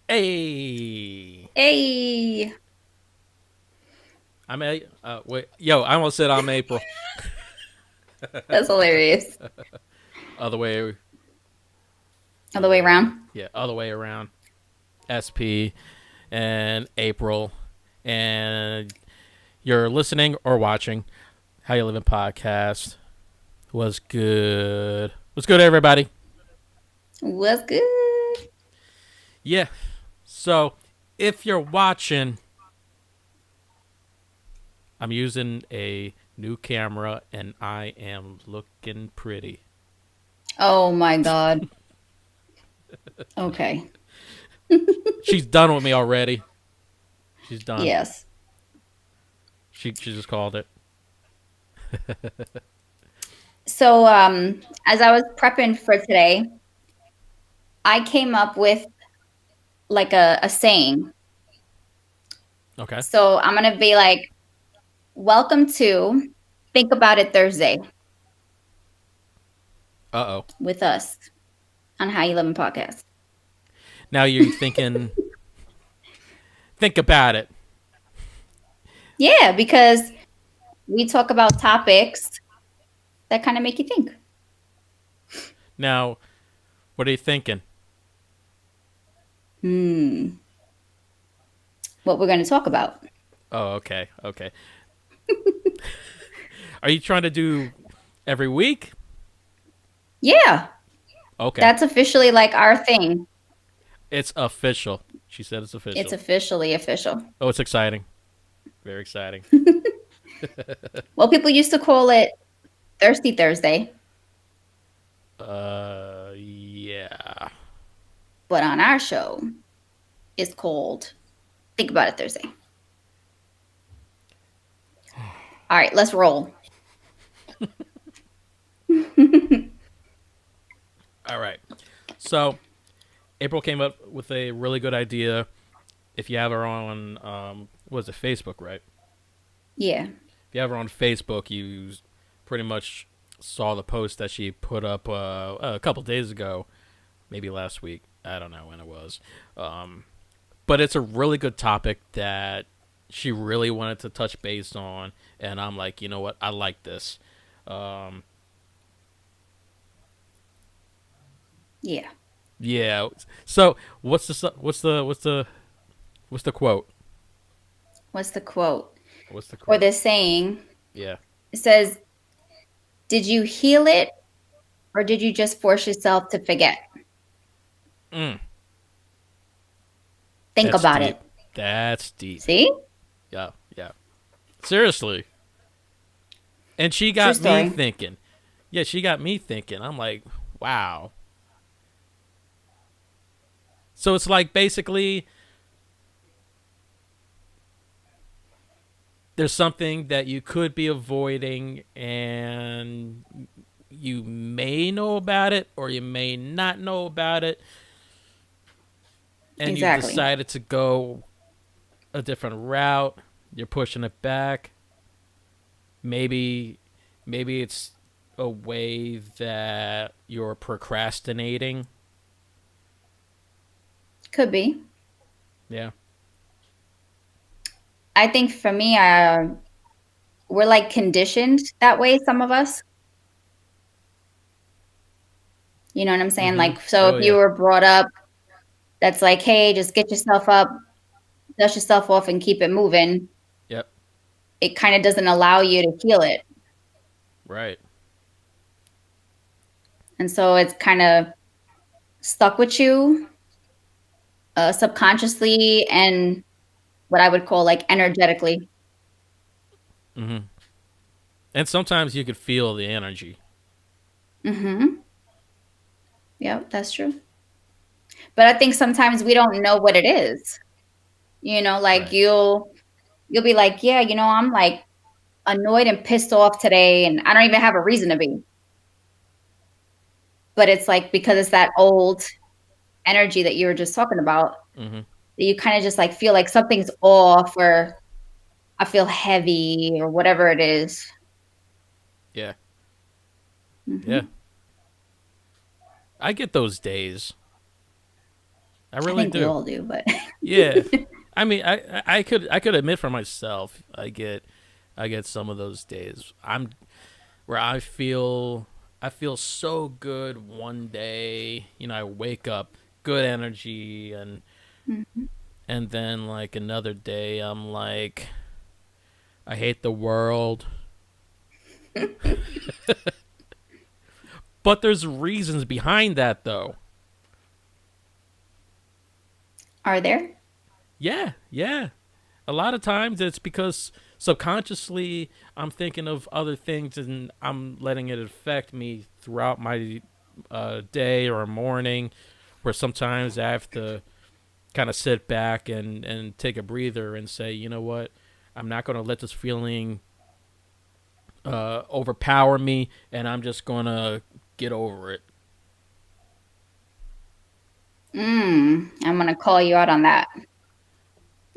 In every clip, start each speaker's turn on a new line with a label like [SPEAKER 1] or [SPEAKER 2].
[SPEAKER 1] Hey,
[SPEAKER 2] Hey,
[SPEAKER 1] I'm a wait. Yo, I almost said I'm April.
[SPEAKER 2] that's hilarious.
[SPEAKER 1] Other way,
[SPEAKER 2] Other way
[SPEAKER 1] yeah,
[SPEAKER 2] around.
[SPEAKER 1] yeah, other way around. Espee and April, and you're listening or watching How You Living podcast. Was good. Was good, everybody.
[SPEAKER 2] What's good?
[SPEAKER 1] Yeah. So, if you're watching, I'm using a new camera and I am looking pretty.
[SPEAKER 2] Oh my God. Okay.
[SPEAKER 1] She's done with me already. She's done.
[SPEAKER 2] Yes.
[SPEAKER 1] She just called it.
[SPEAKER 2] So, as I was prepping for today, I came up with like a saying.
[SPEAKER 1] Okay.
[SPEAKER 2] So I'm gonna be like, "Welcome to Think About It Thursday
[SPEAKER 1] Uh oh.
[SPEAKER 2] with us on How You Living podcast."
[SPEAKER 1] Now you're thinking, think about it.
[SPEAKER 2] Yeah, because we talk about topics that kind of make you think.
[SPEAKER 1] Now, what are you thinking?
[SPEAKER 2] Hmm. What we're going to talk about?
[SPEAKER 1] Oh, okay. Okay. Are you trying to do every week?
[SPEAKER 2] Yeah,
[SPEAKER 1] Okay.
[SPEAKER 2] that's officially like our thing.
[SPEAKER 1] It's official. She said it's
[SPEAKER 2] It's
[SPEAKER 1] official.
[SPEAKER 2] officially official.
[SPEAKER 1] Oh, it's exciting. Very exciting.
[SPEAKER 2] Well, people used to call it Thirsty Thursday,
[SPEAKER 1] Yeah.
[SPEAKER 2] but on our show, it's called Think About It Thursday. All right, let's roll.
[SPEAKER 1] All right. So, April came up with a really good idea. If you have her on, what is it, Facebook, right?
[SPEAKER 2] Yeah.
[SPEAKER 1] If you have her on Facebook, you pretty much saw the post that she put up a couple days ago, maybe last week. I don't know when it was. But it's a really good topic that she really wanted to touch base on. And I'm like, you know what? I like this. Um,
[SPEAKER 2] Yeah.
[SPEAKER 1] yeah. So what's the quote?
[SPEAKER 2] What's the quote
[SPEAKER 1] What's the
[SPEAKER 2] or
[SPEAKER 1] quote?
[SPEAKER 2] the saying?
[SPEAKER 1] Yeah.
[SPEAKER 2] It says, "Did you heal it or did you just force yourself to forget?"
[SPEAKER 1] Mm,
[SPEAKER 2] Think
[SPEAKER 1] that's
[SPEAKER 2] about it.
[SPEAKER 1] deep. That's deep.
[SPEAKER 2] See?
[SPEAKER 1] Yeah. Yeah. Seriously. And she
[SPEAKER 2] True
[SPEAKER 1] got me
[SPEAKER 2] story.
[SPEAKER 1] thinking. Yeah, she got me thinking. I'm like, wow. So it's like basically there's something that you could be avoiding and you may know about it or you may not know about it and you've
[SPEAKER 2] Exactly.
[SPEAKER 1] decided to go a different route. You're pushing it back. Maybe maybe it's a way that you're procrastinating.
[SPEAKER 2] Could be.
[SPEAKER 1] Yeah.
[SPEAKER 2] I think for me, we're like conditioned that way, some of us. You know what I'm saying?
[SPEAKER 1] Mhm.
[SPEAKER 2] Like, so if
[SPEAKER 1] Oh
[SPEAKER 2] you
[SPEAKER 1] yeah.
[SPEAKER 2] were brought up, that's like, hey, just get yourself up, dust yourself off, and keep it moving.
[SPEAKER 1] Yep.
[SPEAKER 2] It kind of doesn't allow you to heal it.
[SPEAKER 1] Right.
[SPEAKER 2] And so it's kind of stuck with you subconsciously and what I would call like energetically.
[SPEAKER 1] Mhm. And sometimes you could feel the energy.
[SPEAKER 2] Mm-hmm. Yep, that's true. But I think sometimes we don't know what it is. Like
[SPEAKER 1] Right.
[SPEAKER 2] you'll be like, yeah, I'm like annoyed and pissed off today, and I don't even have a reason to be. But it's like because it's that old energy that you were just talking about
[SPEAKER 1] Mhm.
[SPEAKER 2] that you kind of just like feel like something's off or I feel heavy or whatever it is.
[SPEAKER 1] Yeah. Yeah.
[SPEAKER 2] Hmm.
[SPEAKER 1] I get those days. I
[SPEAKER 2] I
[SPEAKER 1] really
[SPEAKER 2] think we
[SPEAKER 1] do.
[SPEAKER 2] all do, but
[SPEAKER 1] Yeah. I mean, I could admit for myself, I get some of those days. I'm where I feel so good one day. You know, I wake up good energy, and then like another day I'm like I hate the world. But there's reasons behind that though.
[SPEAKER 2] are there?
[SPEAKER 1] Yeah, yeah. A lot of times it's because subconsciously I'm thinking of other things and I'm letting it affect me throughout my day or morning, where sometimes I have to kind of sit back and take a breather and say, you know what, I'm not going to let this feeling overpower me, and I'm just going to get over it.
[SPEAKER 2] I'm gonna call you out on that.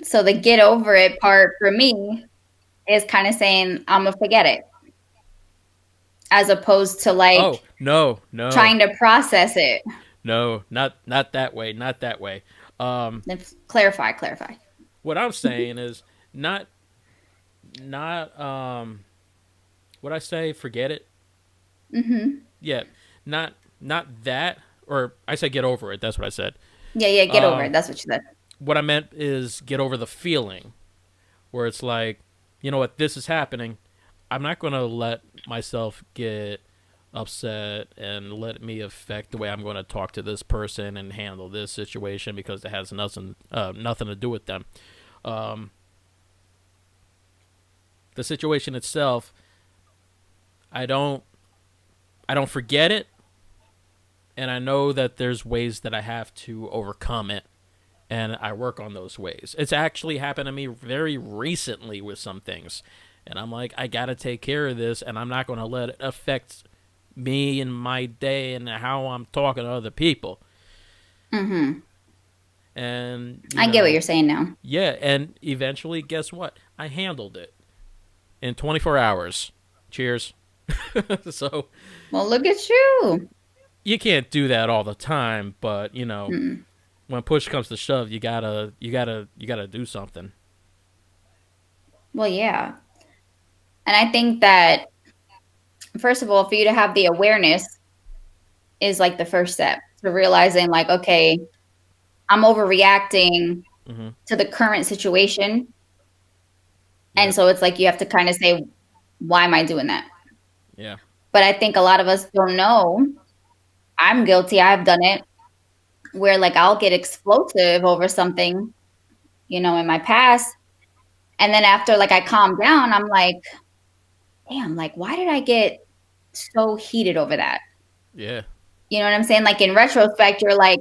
[SPEAKER 2] So the get over it part for me is kind of saying I'm gonna forget it, as opposed to like
[SPEAKER 1] Oh no, no,
[SPEAKER 2] trying to process it.
[SPEAKER 1] no, not that way, not that way. Um,
[SPEAKER 2] Let's clarify, clarify.
[SPEAKER 1] what I'm saying is not not what I say. Forget it.
[SPEAKER 2] Mm-hmm.
[SPEAKER 1] Yeah, not that. Or I said get over it. That's what I said.
[SPEAKER 2] Yeah, yeah, get over it.
[SPEAKER 1] Um,
[SPEAKER 2] That's what you said.
[SPEAKER 1] what I meant is get over the feeling where it's like, you know what, this is happening. I'm not going to let myself get upset and let me affect the way I'm going to talk to this person and handle this situation because it has nothing to do with them. Um, the situation itself, I don't I don't forget it, and I know that there's ways that I have to overcome it, and I work on those ways. It's actually happened to me very recently with some things, and I'm like, I gotta take care of this, and I'm not going to let it affect me and my day and how I'm talking to other people.
[SPEAKER 2] Mm-hmm.
[SPEAKER 1] And
[SPEAKER 2] I get what you're saying now.
[SPEAKER 1] yeah, and eventually, guess what? I handled it in 24 hours. Cheers. So
[SPEAKER 2] Well, look at you.
[SPEAKER 1] you can't do that all the time, but
[SPEAKER 2] Mm.
[SPEAKER 1] when push comes to shove, you gotta do something.
[SPEAKER 2] Well, yeah. And I think that, first of all, for you to have the awareness is like the first step to realizing, like, okay, I'm overreacting
[SPEAKER 1] Mm-hmm.
[SPEAKER 2] to the current situation. And
[SPEAKER 1] Yep.
[SPEAKER 2] so it's like you have to kind of say, why am I doing that?
[SPEAKER 1] Yeah.
[SPEAKER 2] But I think a lot of us don't know. I'm guilty. I've done it where like I'll get explosive over something, in my past. And then after like I calm down, I'm like, damn, like, why did I get so heated over that?
[SPEAKER 1] Yeah.
[SPEAKER 2] You know what I'm saying? Like in retrospect, you're like,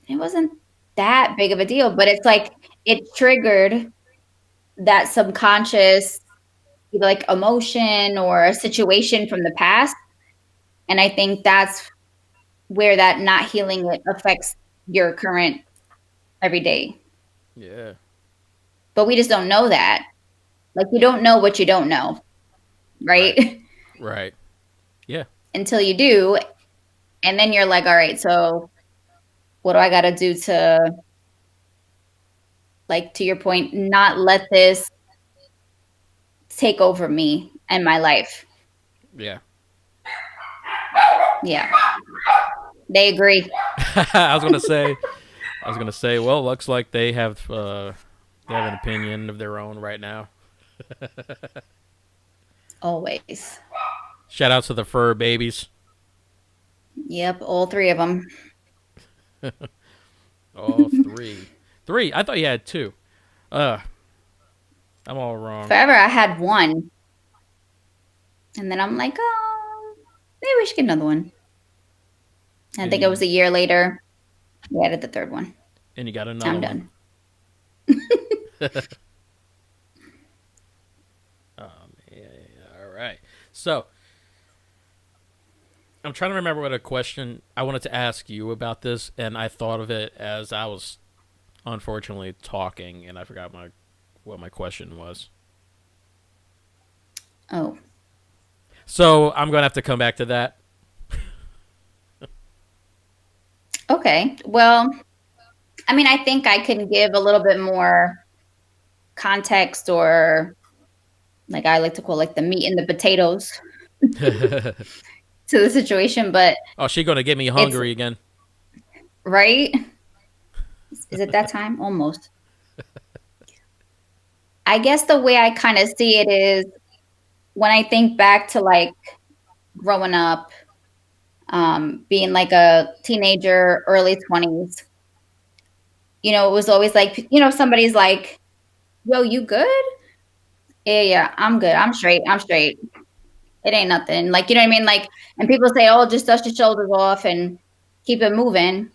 [SPEAKER 2] it wasn't that big of a deal, but it's like it triggered that subconscious either like emotion or a situation from the past. And I think that's where that not healing it affects your current everyday.
[SPEAKER 1] Yeah.
[SPEAKER 2] But we just don't know that. Like you don't know what you don't know,
[SPEAKER 1] Right.
[SPEAKER 2] right?
[SPEAKER 1] Right. Yeah.
[SPEAKER 2] Until you do. And then you're like, all right, so what do I got to do to, like, to your point, not let this take over me and my life?
[SPEAKER 1] Yeah.
[SPEAKER 2] Yeah, they agree.
[SPEAKER 1] I was gonna say. I was gonna say. Well, looks like they have an opinion of their own right now.
[SPEAKER 2] Always.
[SPEAKER 1] Shout out to the fur babies.
[SPEAKER 2] Yep, all three of them.
[SPEAKER 1] Oh, three. Three. I thought you had two. Uh, I'm all wrong.
[SPEAKER 2] Forever, I had one. And then I'm like, oh, maybe we should get another one. I
[SPEAKER 1] And
[SPEAKER 2] think it was
[SPEAKER 1] you
[SPEAKER 2] a year later. We added the third one.
[SPEAKER 1] and you got another
[SPEAKER 2] I'm
[SPEAKER 1] one.
[SPEAKER 2] done.
[SPEAKER 1] Yeah. All right. So I'm trying to remember what a question I wanted to ask you about this, and I thought of it as I was unfortunately talking, and I forgot my what my question was.
[SPEAKER 2] Oh,
[SPEAKER 1] So I'm gonna have to come back to that.
[SPEAKER 2] okay. Well, I mean, I think I can give a little bit more context, or like I like to call like the meat and the potatoes to the situation, but
[SPEAKER 1] Oh, she gonna get me
[SPEAKER 2] it's
[SPEAKER 1] hungry again.
[SPEAKER 2] right. Is it that time? Almost. I guess the way I kind of see it is when I think back to like growing up, being like a teenager, early 20s, it was always like, somebody's like, yo, you good? Yeah, yeah, I'm good. I'm straight. I'm straight. It ain't nothing. Like, you know what I mean? Like, and people say, oh, just dust your shoulders off and keep it moving.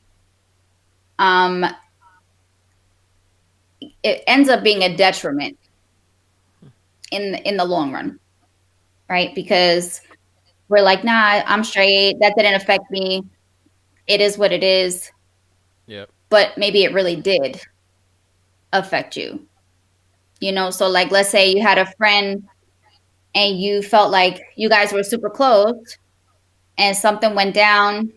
[SPEAKER 2] Um, it ends up being a detriment in the long run, right? Because we're like, nah, I'm straight. That didn't affect me. It is what it is.
[SPEAKER 1] Yep.
[SPEAKER 2] But maybe it really did affect you. So like let's say you had a friend and you felt like you guys were super close and something went down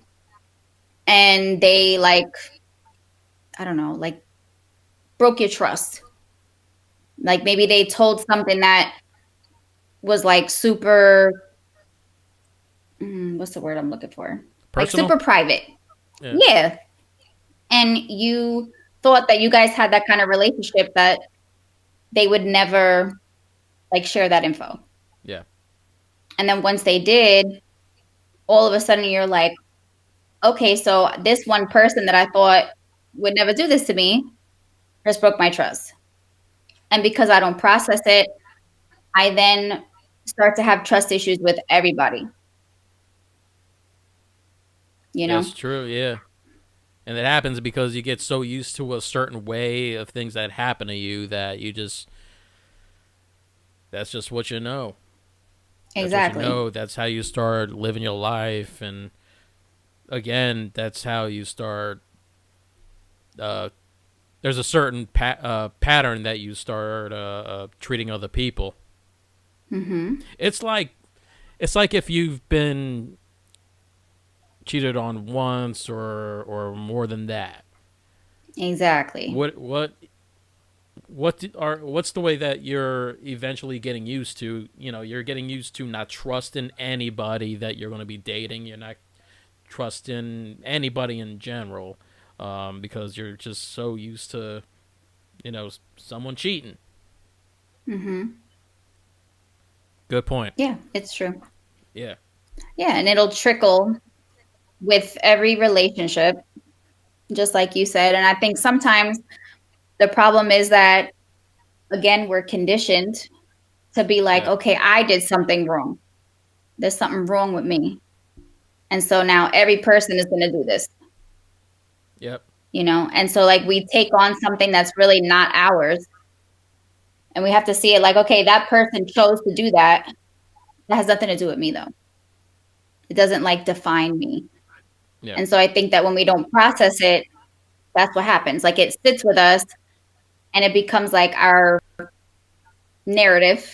[SPEAKER 2] and they like, I don't know, like broke your trust. Like maybe they told something that was like super, what's the word I'm looking for? Like
[SPEAKER 1] Personal.
[SPEAKER 2] super private.
[SPEAKER 1] Yeah.
[SPEAKER 2] Yeah. And you thought that you guys had that kind of relationship that they would never like share that info.
[SPEAKER 1] Yeah.
[SPEAKER 2] And then once they did, all of a sudden you're like, okay, so this one person that I thought would never do this to me just broke my trust. And because I don't process it, I then start to have trust issues with everybody, you know?
[SPEAKER 1] That's true. Yeah. And it happens because you get so used to a certain way of things that happen to you that you just that's just what you know. That's what you
[SPEAKER 2] Exactly.
[SPEAKER 1] know. That's how you start living your life, and again, that's how you start. Uh, there's a certain pattern that you start treating other people.
[SPEAKER 2] Mm-hmm.
[SPEAKER 1] It's like if you've been cheated on once or more than that.
[SPEAKER 2] Exactly.
[SPEAKER 1] What's the way that you're eventually getting used to? You're getting used to not trusting anybody that you're going to be dating. You're not trusting anybody in general, because you're just so used to someone cheating.
[SPEAKER 2] Mm-hmm.
[SPEAKER 1] Good point.
[SPEAKER 2] Yeah, it's true.
[SPEAKER 1] Yeah.
[SPEAKER 2] Yeah, and it'll trickle with every relationship, just like you said. And I think sometimes the problem is that, again, we're conditioned to be like,
[SPEAKER 1] Yeah.
[SPEAKER 2] okay, I did something wrong. There's something wrong with me. And so now every person is going to do this,
[SPEAKER 1] Yep.
[SPEAKER 2] And so like we take on something that's really not ours, and we have to see it like, okay, that person chose to do that. That has nothing to do with me though. It doesn't like define me.
[SPEAKER 1] Yeah.
[SPEAKER 2] And so I think that when we don't process it, that's what happens. Like it sits with us and it becomes like our narrative.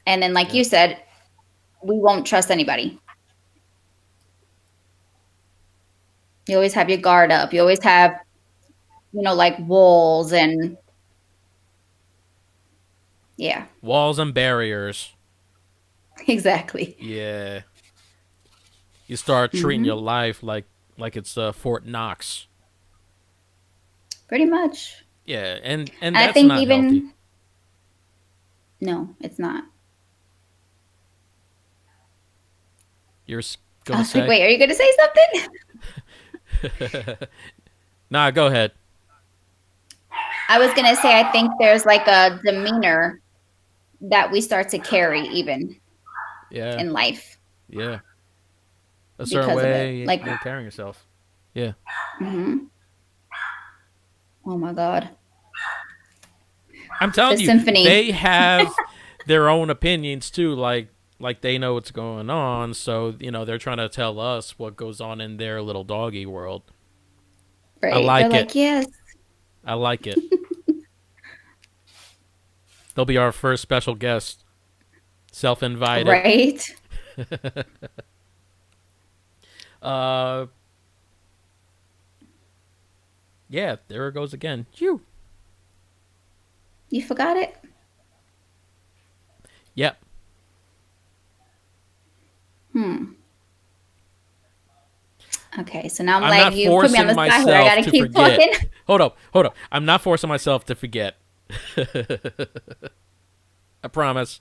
[SPEAKER 2] And then, like
[SPEAKER 1] Yeah.
[SPEAKER 2] you said, we won't trust anybody. You always have your guard up. You always have, like walls and yeah,
[SPEAKER 1] Walls and barriers.
[SPEAKER 2] exactly.
[SPEAKER 1] Yeah. You start treating your
[SPEAKER 2] Hmm.
[SPEAKER 1] life like it's Fort Knox.
[SPEAKER 2] Pretty much.
[SPEAKER 1] Yeah, and
[SPEAKER 2] And I
[SPEAKER 1] that's
[SPEAKER 2] think
[SPEAKER 1] not healthy.
[SPEAKER 2] even, no, it's not.
[SPEAKER 1] You're
[SPEAKER 2] I
[SPEAKER 1] gonna
[SPEAKER 2] was like,
[SPEAKER 1] say?
[SPEAKER 2] wait, are you going to say something?
[SPEAKER 1] Nah, go ahead.
[SPEAKER 2] I was going to say, I think there's like a demeanor that we start to carry even
[SPEAKER 1] Yeah,
[SPEAKER 2] in life
[SPEAKER 1] yeah. A certain
[SPEAKER 2] because of it.
[SPEAKER 1] way
[SPEAKER 2] Like,
[SPEAKER 1] you're carrying yourself. Yeah.
[SPEAKER 2] mhm. Oh my God.
[SPEAKER 1] I'm
[SPEAKER 2] The
[SPEAKER 1] telling you,
[SPEAKER 2] symphony.
[SPEAKER 1] they have their own opinions too. Like they know what's going on, so they're trying to tell us what goes on in their little doggy world. I
[SPEAKER 2] Right. They're
[SPEAKER 1] like it.
[SPEAKER 2] like, yes.
[SPEAKER 1] I like it. They'll be our first special guest, self-invited.
[SPEAKER 2] Right.
[SPEAKER 1] Uh, Yeah, there it goes again. You.
[SPEAKER 2] You forgot it?
[SPEAKER 1] Yep.
[SPEAKER 2] Hmm. Okay, so now I'm
[SPEAKER 1] I'm
[SPEAKER 2] like,
[SPEAKER 1] not
[SPEAKER 2] you put me on
[SPEAKER 1] forcing
[SPEAKER 2] the spot here. I
[SPEAKER 1] myself
[SPEAKER 2] gotta
[SPEAKER 1] to
[SPEAKER 2] keep
[SPEAKER 1] forget.
[SPEAKER 2] talking.
[SPEAKER 1] Hold up, hold up. I'm not forcing myself to forget. I promise.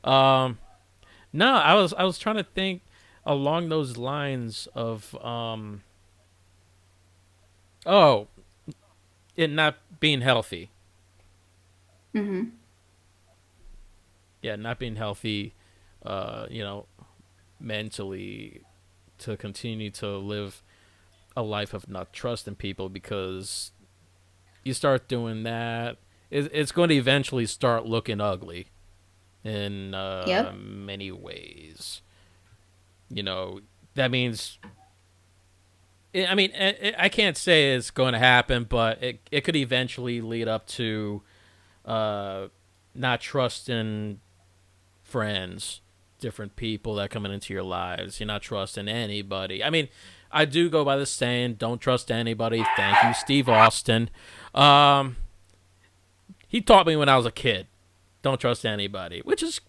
[SPEAKER 1] Um, no, I was trying to think along those lines of oh, it not being healthy.
[SPEAKER 2] Hmm.
[SPEAKER 1] Yeah, not being healthy. You know, mentally to continue to live a life of not trusting people because you start doing that, it's going to eventually start looking ugly in
[SPEAKER 2] Yep.
[SPEAKER 1] many ways. You know, that means. I mean, I can't say it's going to happen, but it could eventually lead up to uh, not trusting friends, different people that coming into your lives. You're not trusting anybody. I mean, I do go by the saying, "Don't trust anybody." Thank you, Steve Austin. Um, he taught me when I was a kid. Don't trust anybody, which is,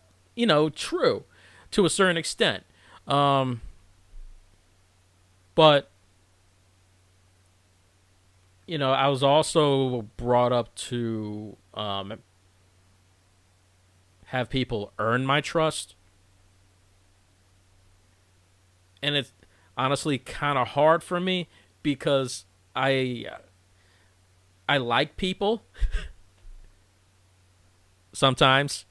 [SPEAKER 1] true to a certain extent. Um, but I was also brought up to have people earn my trust, and it's honestly kind of hard for me because I like people sometimes.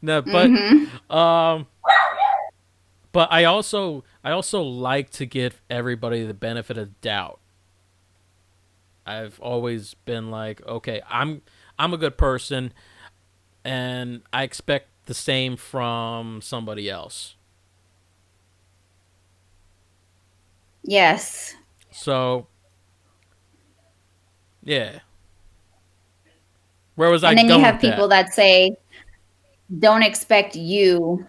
[SPEAKER 1] No,
[SPEAKER 2] Hmm.
[SPEAKER 1] um, but I also like to give everybody the benefit of the doubt. I've always been like, okay, I'm a good person, and I expect the same from somebody else.
[SPEAKER 2] Yes.
[SPEAKER 1] So yeah, where was I
[SPEAKER 2] And then you
[SPEAKER 1] going with
[SPEAKER 2] have
[SPEAKER 1] that?
[SPEAKER 2] people that say, don't expect you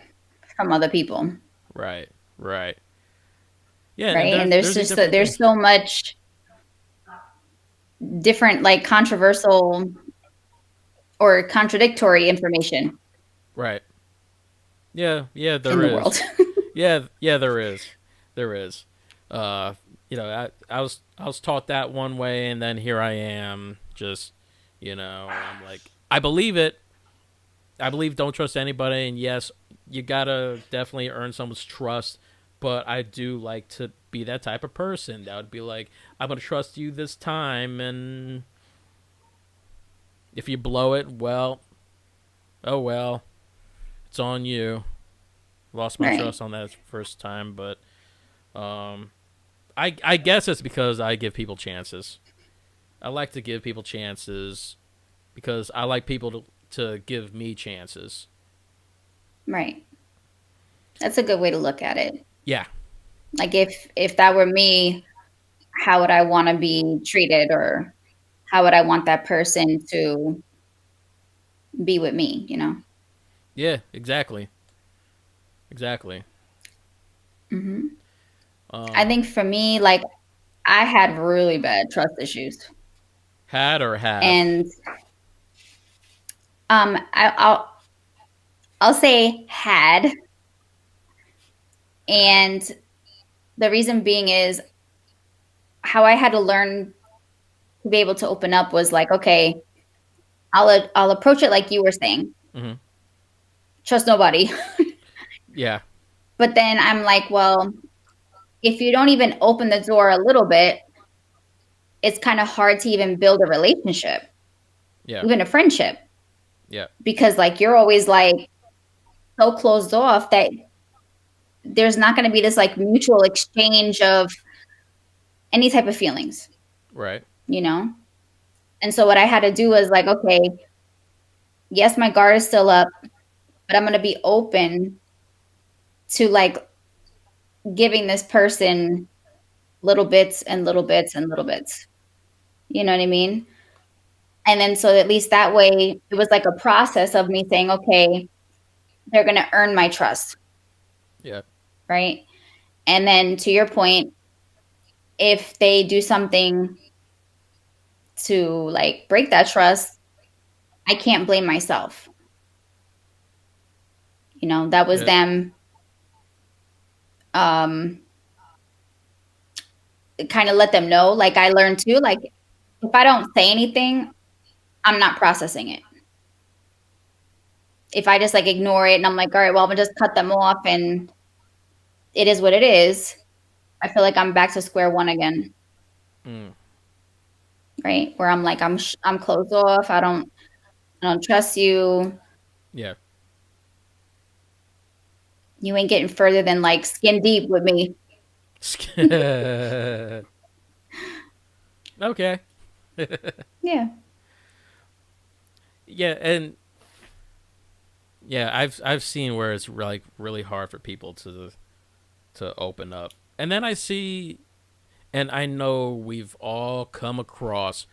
[SPEAKER 2] from other people,
[SPEAKER 1] Right, right. Yeah, and
[SPEAKER 2] right? And
[SPEAKER 1] there's these different
[SPEAKER 2] there's
[SPEAKER 1] things.
[SPEAKER 2] so much different, like controversial or contradictory information
[SPEAKER 1] Right. Yeah, yeah,
[SPEAKER 2] in
[SPEAKER 1] there
[SPEAKER 2] the
[SPEAKER 1] is.
[SPEAKER 2] world.
[SPEAKER 1] Yeah, yeah, there is. There is. Uh, I was taught that one way, and then here I am, just I'm like, I believe it. I believe don't trust anybody, and yes, you gotta definitely earn someone's trust. But I do like to be that type of person that would be like, I'm gonna trust you this time, and if you blow it, well, oh well, it's on you. Lost my
[SPEAKER 2] Right.
[SPEAKER 1] trust on that first time, but um, I guess it's because I give people chances. I like to give people chances because I like people to give me chances.
[SPEAKER 2] Right. That's a good way to look at it.
[SPEAKER 1] Yeah,
[SPEAKER 2] Like if that were me, how would I want to be treated, or how would I want that person to be with me, you know?
[SPEAKER 1] yeah, exactly, exactly.
[SPEAKER 2] Hmm. I
[SPEAKER 1] Um,
[SPEAKER 2] think for me, like I had really bad trust issues,
[SPEAKER 1] had or have.
[SPEAKER 2] and I'll say had,
[SPEAKER 1] Had.
[SPEAKER 2] and the reason being is how I had to learn to be able to open up was like, okay, I'll approach it like you were saying,
[SPEAKER 1] Mm-hmm.
[SPEAKER 2] trust nobody.
[SPEAKER 1] Yeah,
[SPEAKER 2] But then I'm like, well, if you don't even open the door a little bit, it's kind of hard to even build a relationship,
[SPEAKER 1] yeah,
[SPEAKER 2] even a friendship,
[SPEAKER 1] yeah.
[SPEAKER 2] because like you're always like so closed off that there's not going to be this like mutual exchange of any type of feelings,
[SPEAKER 1] Right.
[SPEAKER 2] you know? And so what I had to do was like, okay, yes, my guard is still up, but I'm going to be open to like giving this person little bits and little bits and little bits. You know what I mean? And then so at least that way it was like a process of me saying, okay, they're going to earn my trust,
[SPEAKER 1] Yeah.
[SPEAKER 2] right? And then to your point, if they do something to like break that trust, I can't blame myself. That was
[SPEAKER 1] Yeah.
[SPEAKER 2] them kind of let them know. Like I learned too, like if I don't say anything, I'm not processing it. If I just like ignore it and I'm like, all right, well, I'm gonna just cut them off and it is what it is, I feel like I'm back to square one again,
[SPEAKER 1] Mm.
[SPEAKER 2] right? Where I'm like, I'm closed off. I don't trust you.
[SPEAKER 1] Yeah.
[SPEAKER 2] You ain't getting further than like skin deep with me.
[SPEAKER 1] Okay.
[SPEAKER 2] Yeah.
[SPEAKER 1] Yeah, and yeah, I've seen where it's like really hard for people to open up. And then I see, and I know we've all come across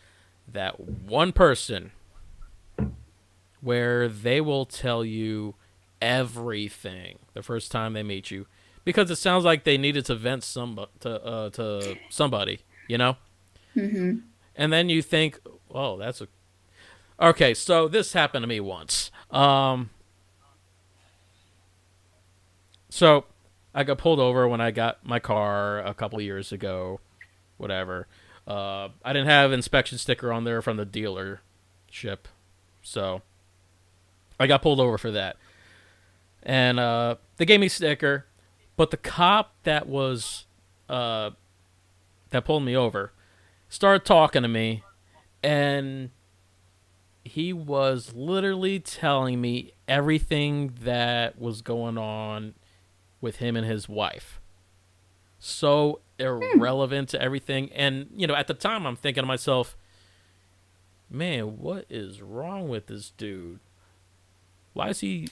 [SPEAKER 1] that one person where they will tell you everything the first time they meet you because it sounds like they needed to vent to somebody, you know?
[SPEAKER 2] Hmm.
[SPEAKER 1] And then you think, "Oh, that's a okay." So this happened to me once. So I got pulled over when I got my car a couple of years ago. Whatever. I didn't have inspection sticker on there from the dealership, so I got pulled over for that. And they gave me sticker, but the cop uh, that pulled me over started talking to me, and he was literally telling me everything that was going on with him and his wife. So
[SPEAKER 2] Hmm.
[SPEAKER 1] irrelevant to everything. And, at the time, I'm thinking to myself, man, what is wrong with this dude? Why is he.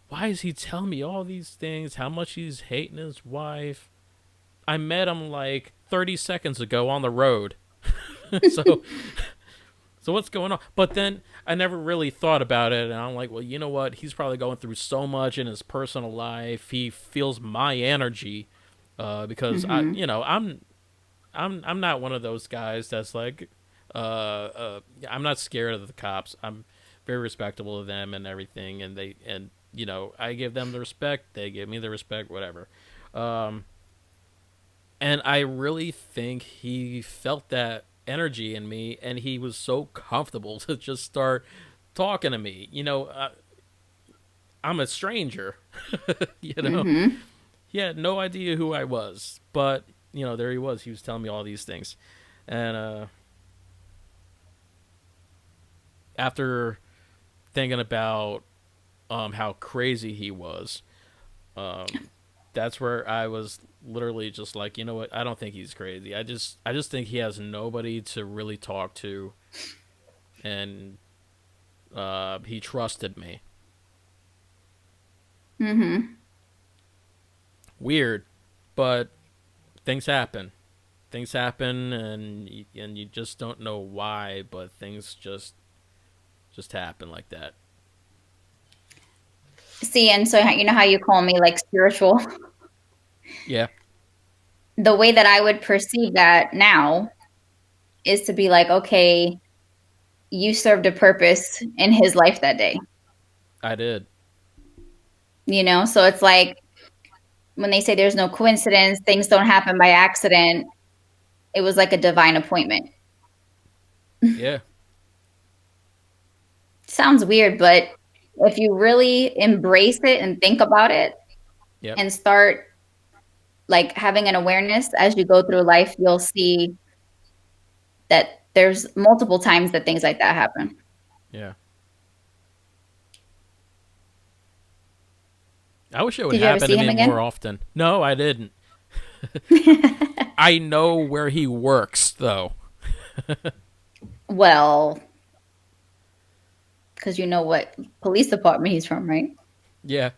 [SPEAKER 1] Why is he telling me all these things? How much he's hating his wife? I met him like 30 seconds ago on the road. so So what's going on? But then I never really thought about it, and I'm like, well, you know what? He's probably going through so much in his personal life. He feels my energy, because
[SPEAKER 2] Hmm.
[SPEAKER 1] I'm not one of those guys that's like, I'm not scared of the cops. I'm very respectable of them and everything, and I give them the respect. They give me the respect. Whatever. Um, and I really think he felt that energy in me, and he was so comfortable to just start talking to me. I'm a stranger. you know,
[SPEAKER 2] Hmm.
[SPEAKER 1] he had no idea who I was, but there he was. He was telling me all these things, and after thinking about how crazy he was, um, that's where I was literally just like, you know what? I don't think he's crazy. I just think he has nobody to really talk to, and he trusted me.
[SPEAKER 2] Hmm.
[SPEAKER 1] Weird, but things happen. Things happen, and you just don't know why, but things just happen like that.
[SPEAKER 2] See, and so you know how you call me like spiritual?
[SPEAKER 1] Yeah,
[SPEAKER 2] The way that I would perceive that now is to be like, okay, you served a purpose in his life that day.
[SPEAKER 1] I did.
[SPEAKER 2] So it's like when they say there's no coincidence, things don't happen by accident. It was like a divine appointment.
[SPEAKER 1] Yeah.
[SPEAKER 2] Sounds weird, but if you really embrace it and think about it
[SPEAKER 1] Yep.
[SPEAKER 2] and start like having an awareness as you go through life, you'll see that there's multiple times that things like that happen.
[SPEAKER 1] Yeah. I wish it would
[SPEAKER 2] Did you ever
[SPEAKER 1] happen
[SPEAKER 2] see
[SPEAKER 1] to
[SPEAKER 2] him
[SPEAKER 1] me more
[SPEAKER 2] again?
[SPEAKER 1] often. No, I didn't. I know where he works, though.
[SPEAKER 2] Well, because you know what police department he's from, right?
[SPEAKER 1] Yeah.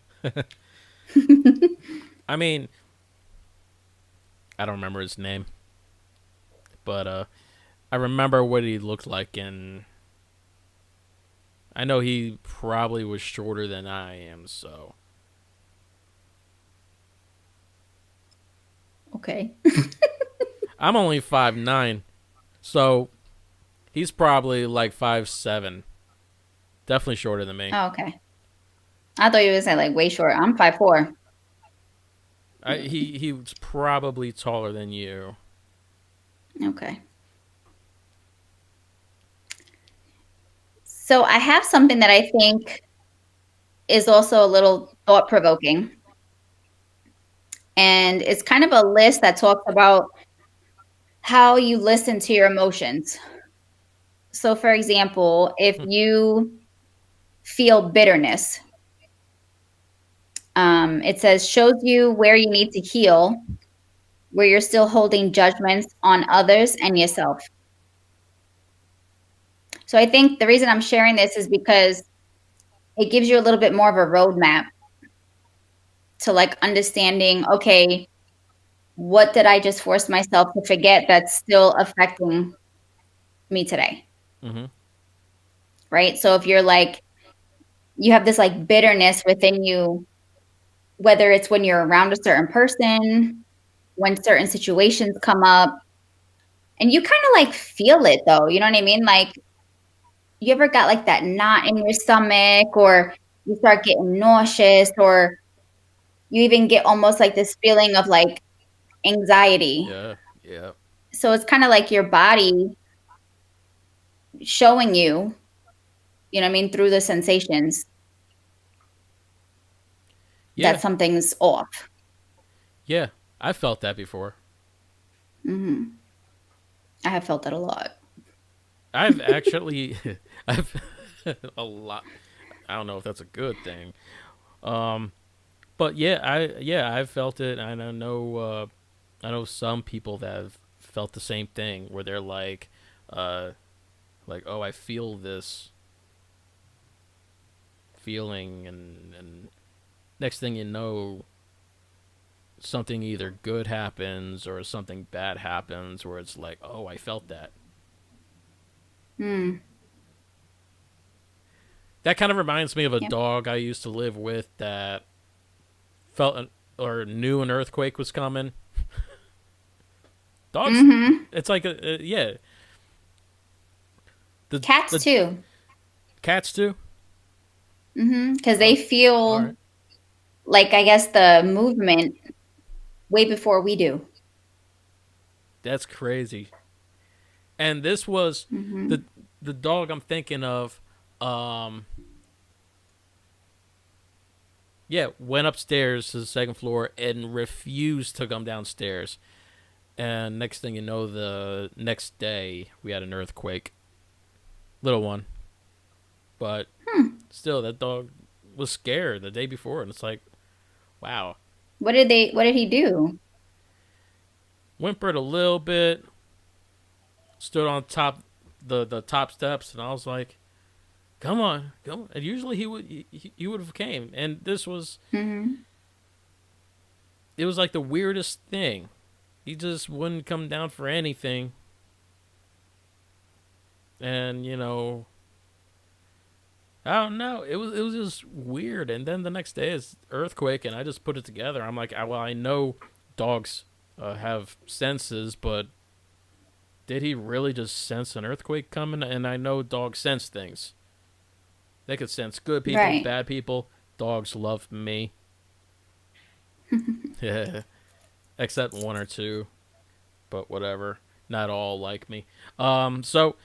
[SPEAKER 1] I mean, I don't remember his name, but I remember what he looked like, and I know he probably was shorter than I am, so
[SPEAKER 2] Okay.
[SPEAKER 1] I'm only 5'9", so He's probably like 5'7", definitely shorter than me.
[SPEAKER 2] Oh, okay. I thought you were saying like way short. I'm 5'4".
[SPEAKER 1] He was probably taller than you.
[SPEAKER 2] Okay. So I have something that I think is also a little thought provoking. And it's kind of a list that talks about how you listen to your emotions. So, for example, if
[SPEAKER 1] Hmm.
[SPEAKER 2] you feel bitterness, it says shows you where you need to heal, where you're still holding judgments on others and yourself. So, I think the reason I'm sharing this is because it gives you a little bit more of a roadmap to like understanding, okay, what did I just force myself to forget that's still affecting me today?
[SPEAKER 1] Hmm.
[SPEAKER 2] Right. So, if you're like, you have this like bitterness within you, whether it's when you're around a certain person, when certain situations come up, and you kind of like feel it though. You know what I mean? Like, you ever got like that knot in your stomach, or you start getting nauseous, or you even get almost like this feeling of like anxiety.
[SPEAKER 1] Yeah. Yeah.
[SPEAKER 2] So it's kind of like your body showing you, you know what I mean, through the sensations
[SPEAKER 1] Yeah.
[SPEAKER 2] that something's off.
[SPEAKER 1] Yeah. I felt that before.
[SPEAKER 2] Hmm. I have felt that a lot.
[SPEAKER 1] I've actually, I've a lot. I don't know if that's a good thing. Um, but I've felt it. And I know some people that have felt the same thing where they're uh, oh, I feel this feeling, and next thing you know, something either good happens or something bad happens, where it's like, oh, I felt that.
[SPEAKER 2] Mm.
[SPEAKER 1] That kind of reminds me of a
[SPEAKER 2] Yep.
[SPEAKER 1] dog I used to live with that or knew an earthquake was coming. Dogs,
[SPEAKER 2] Hmm.
[SPEAKER 1] it's like yeah,
[SPEAKER 2] Cats
[SPEAKER 1] the
[SPEAKER 2] too.
[SPEAKER 1] cats too.
[SPEAKER 2] Because they
[SPEAKER 1] Oh, all
[SPEAKER 2] feel
[SPEAKER 1] right,
[SPEAKER 2] like, I guess, the movement way before we do.
[SPEAKER 1] that's crazy. And this was the
[SPEAKER 2] Hmm.
[SPEAKER 1] the dog I'm thinking of. Um, yeah, went upstairs to the second floor and refused to come downstairs. And next thing you know, the next day we had an earthquake. Little one, but
[SPEAKER 2] Hmm.
[SPEAKER 1] still, that dog was scared the day before, and it's like, wow.
[SPEAKER 2] What did he do?
[SPEAKER 1] Whimpered a little bit, stood on the top steps, and I was like, "Come on, come on!" And usually he would have came, and this was
[SPEAKER 2] Hmm.
[SPEAKER 1] it was like the weirdest thing. He just wouldn't come down for anything, and I don't know. It was just weird. And then the next day is earthquake, and I just put it together. I'm like, well, I know dogs have senses, but did he really just sense an earthquake coming? And I know dogs sense things. They could sense good people,
[SPEAKER 2] Right.
[SPEAKER 1] bad people. Dogs love me. Yeah, except one or two, but whatever. Not all like me. So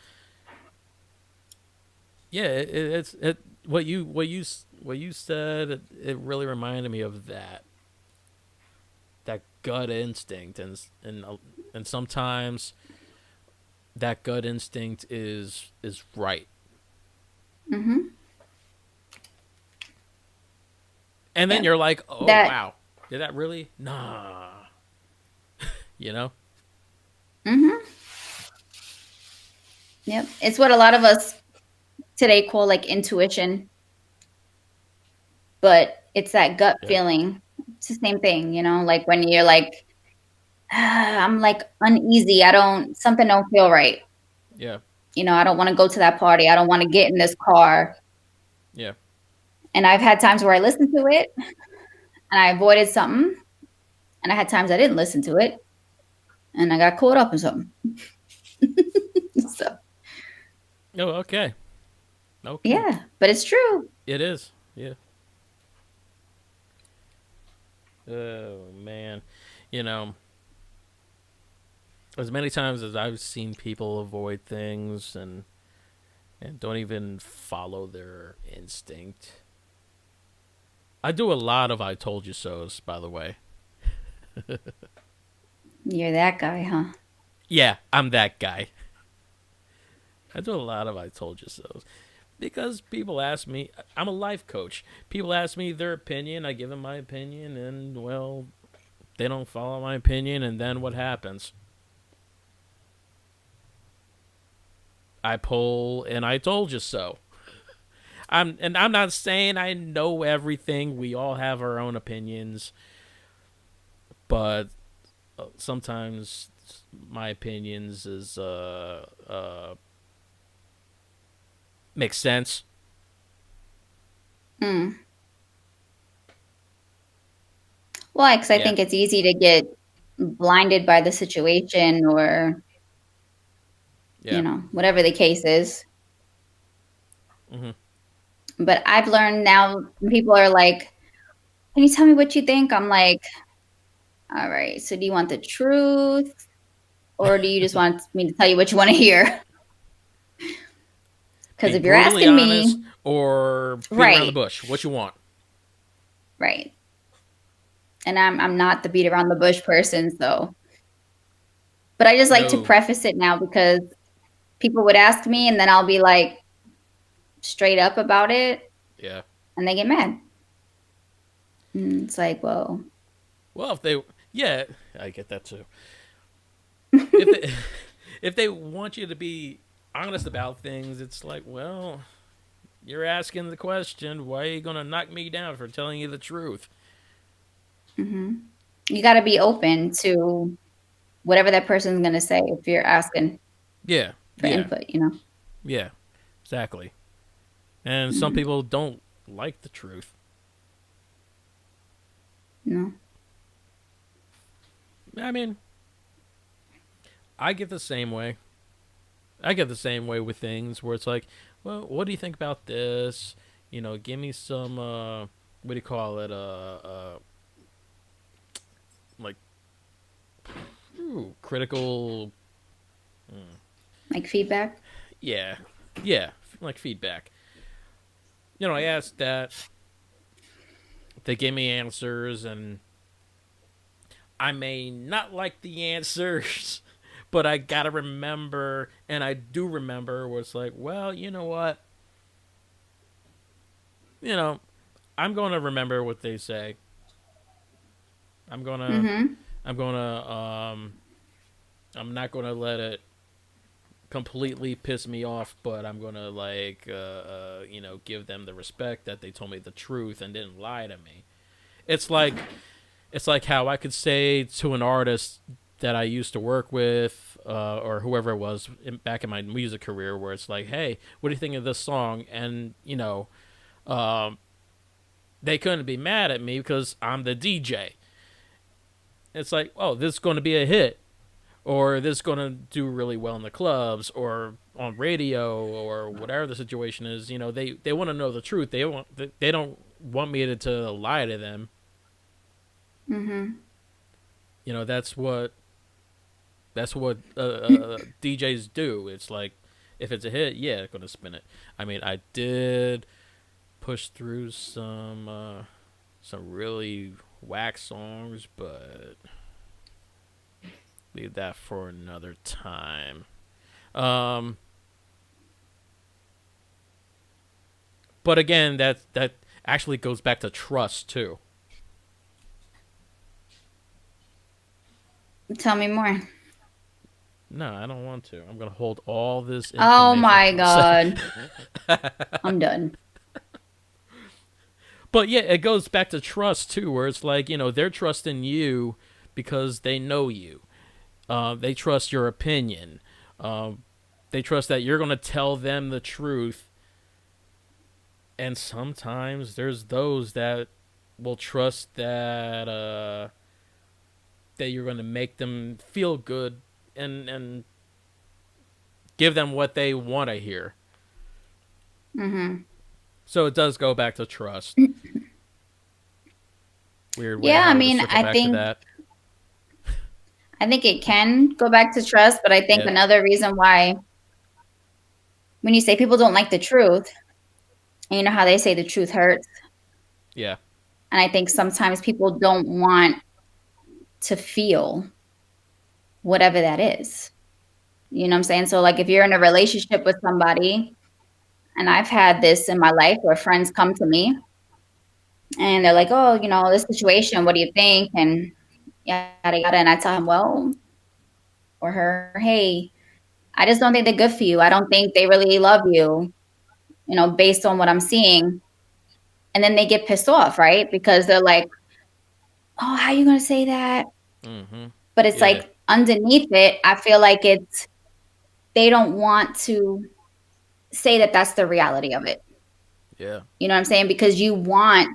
[SPEAKER 1] yeah, it's it. What you said. It really reminded me of that gut instinct, and sometimes that gut instinct is right,
[SPEAKER 2] Hmm.
[SPEAKER 1] and then
[SPEAKER 2] Yep.
[SPEAKER 1] you're like, oh
[SPEAKER 2] That.
[SPEAKER 1] wow, did that really? Nah, you know.
[SPEAKER 2] Hmm. Yep. It's what a lot of us today call like intuition, but it's that gut
[SPEAKER 1] Yeah,
[SPEAKER 2] feeling. It's the same thing, like when you're like, I'm like uneasy. Something don't feel right.
[SPEAKER 1] yeah,
[SPEAKER 2] I don't want to go to that party. I don't want to get in this car.
[SPEAKER 1] yeah,
[SPEAKER 2] And I've had times where I listened to it and I avoided something. And I had times I didn't listen to it and I got caught up in something. So,
[SPEAKER 1] Oh, okay. Okay.
[SPEAKER 2] Yeah, but it's true.
[SPEAKER 1] It is. Yeah. Oh man. You know, as many times as I've seen people avoid things and don't even follow their instinct. I do a lot of I told you so's, by the way.
[SPEAKER 2] You're that guy, huh?
[SPEAKER 1] Yeah, I'm that guy. I do a lot of I told you so's. Because people ask me, I'm a life coach. People ask me their opinion, I give them my opinion, and, well, they don't follow my opinion, and then what happens? I pull, and I told you so. I'm not saying I know everything. We all have our own opinions, but sometimes my opinions is makes sense.
[SPEAKER 2] Mm. Well, because I
[SPEAKER 1] Yeah.
[SPEAKER 2] think it's easy to get blinded by the situation or,
[SPEAKER 1] Yeah.
[SPEAKER 2] whatever the case is.
[SPEAKER 1] Hmm.
[SPEAKER 2] But I've learned now when people are like, "Can you tell me what you think?" I'm like, "All right, so do you want the truth or do you just want me to tell you what you want to hear?" Because
[SPEAKER 1] Be
[SPEAKER 2] if you're
[SPEAKER 1] brutally
[SPEAKER 2] asking
[SPEAKER 1] honest
[SPEAKER 2] me,
[SPEAKER 1] or beat around the
[SPEAKER 2] right,
[SPEAKER 1] bush. What you want?
[SPEAKER 2] right. And I'm not the beat around the bush person, so but I just like to
[SPEAKER 1] No.
[SPEAKER 2] preface it now because people would ask me and then I'll be like straight up about it
[SPEAKER 1] Yeah.
[SPEAKER 2] and they get mad. And it's like, well,
[SPEAKER 1] Well, if they, yeah, I get that too. If they, if they want you to be honest about things, it's like, well, you're asking the question. Why are you gonna knock me down for telling you the truth?
[SPEAKER 2] hmm you got to be open to whatever that person's going to say if you're asking
[SPEAKER 1] Yeah.
[SPEAKER 2] for
[SPEAKER 1] Yeah.
[SPEAKER 2] input.
[SPEAKER 1] Yeah. Exactly. And some
[SPEAKER 2] Hmm
[SPEAKER 1] people don't like the truth.
[SPEAKER 2] No.
[SPEAKER 1] I mean, I get the same way. I get the same way with things where it's like, well, what do you think about this? Give me some what do you call it? Like critical.
[SPEAKER 2] Like feedback.
[SPEAKER 1] Yeah, yeah, like feedback. I asked that. They gave me answers, and I may not like the answers, but I gotta remember, and I do remember, where it's like, well, you know what? You know, I'm gonna remember what they say. I'm gonna,
[SPEAKER 2] hmm
[SPEAKER 1] I'm gonna, I'm not gonna let it completely piss me off, but I'm gonna give them the respect that they told me the truth and didn't lie to me. It's like how I could say to an artist that I used to work with, or whoever it was back in my music career, where it's like, hey, what do you think of this song? And um, they couldn't be mad at me because I'm the DJ. It's like, oh, this is going to be a hit, or this is going to do really well in the clubs or on radio or whatever the situation is. They want to know the truth. They don't want me to lie to them.
[SPEAKER 2] hmm
[SPEAKER 1] That's what DJs do. It's like, if it's a hit, yeah, they're gonna spin it. I mean, I did push through some really whack songs, but leave that for another time. Um, but again, that actually goes back to trust too.
[SPEAKER 2] Tell me more.
[SPEAKER 1] No, I don't want to. I'm gonna hold all this
[SPEAKER 2] Oh
[SPEAKER 1] information
[SPEAKER 2] my
[SPEAKER 1] to myself.
[SPEAKER 2] God. I'm done.
[SPEAKER 1] But yeah, it goes back to trust too, where it's like, they're trusting you because they know you. They trust your opinion. Um, they trust that you're going to tell them the truth. And sometimes there's those that will trust that you're going to make them feel good and give them what they want to hear.
[SPEAKER 2] Mhm.
[SPEAKER 1] So it does go back to trust. Weird way
[SPEAKER 2] Yeah, I
[SPEAKER 1] how to
[SPEAKER 2] mean,
[SPEAKER 1] circle back to that.
[SPEAKER 2] I think it can go back to trust, but I think
[SPEAKER 1] Yeah.
[SPEAKER 2] another reason why when you say people don't like the truth, and you know how they say the truth hurts,
[SPEAKER 1] Yeah.
[SPEAKER 2] and I think sometimes people don't want to feel whatever that is. You know what I'm saying? So like if you're in a relationship with somebody, and I've had this in my life where friends come to me and they're like, "Oh, you know, this situation, what do you think?" And yada yada, and I tell them, "Well, or her, hey, I just don't think they're good for you. I don't think they really love you, you know, based on what I'm seeing." And then they get pissed off, right? Because they're like, "Oh, how are you going to say that?"
[SPEAKER 1] Mm-hmm.
[SPEAKER 2] But it's
[SPEAKER 1] Yeah.
[SPEAKER 2] like underneath it, I feel like it's they don't want to say that that's the reality of it.
[SPEAKER 1] Yeah.
[SPEAKER 2] You know what I'm saying? Because you want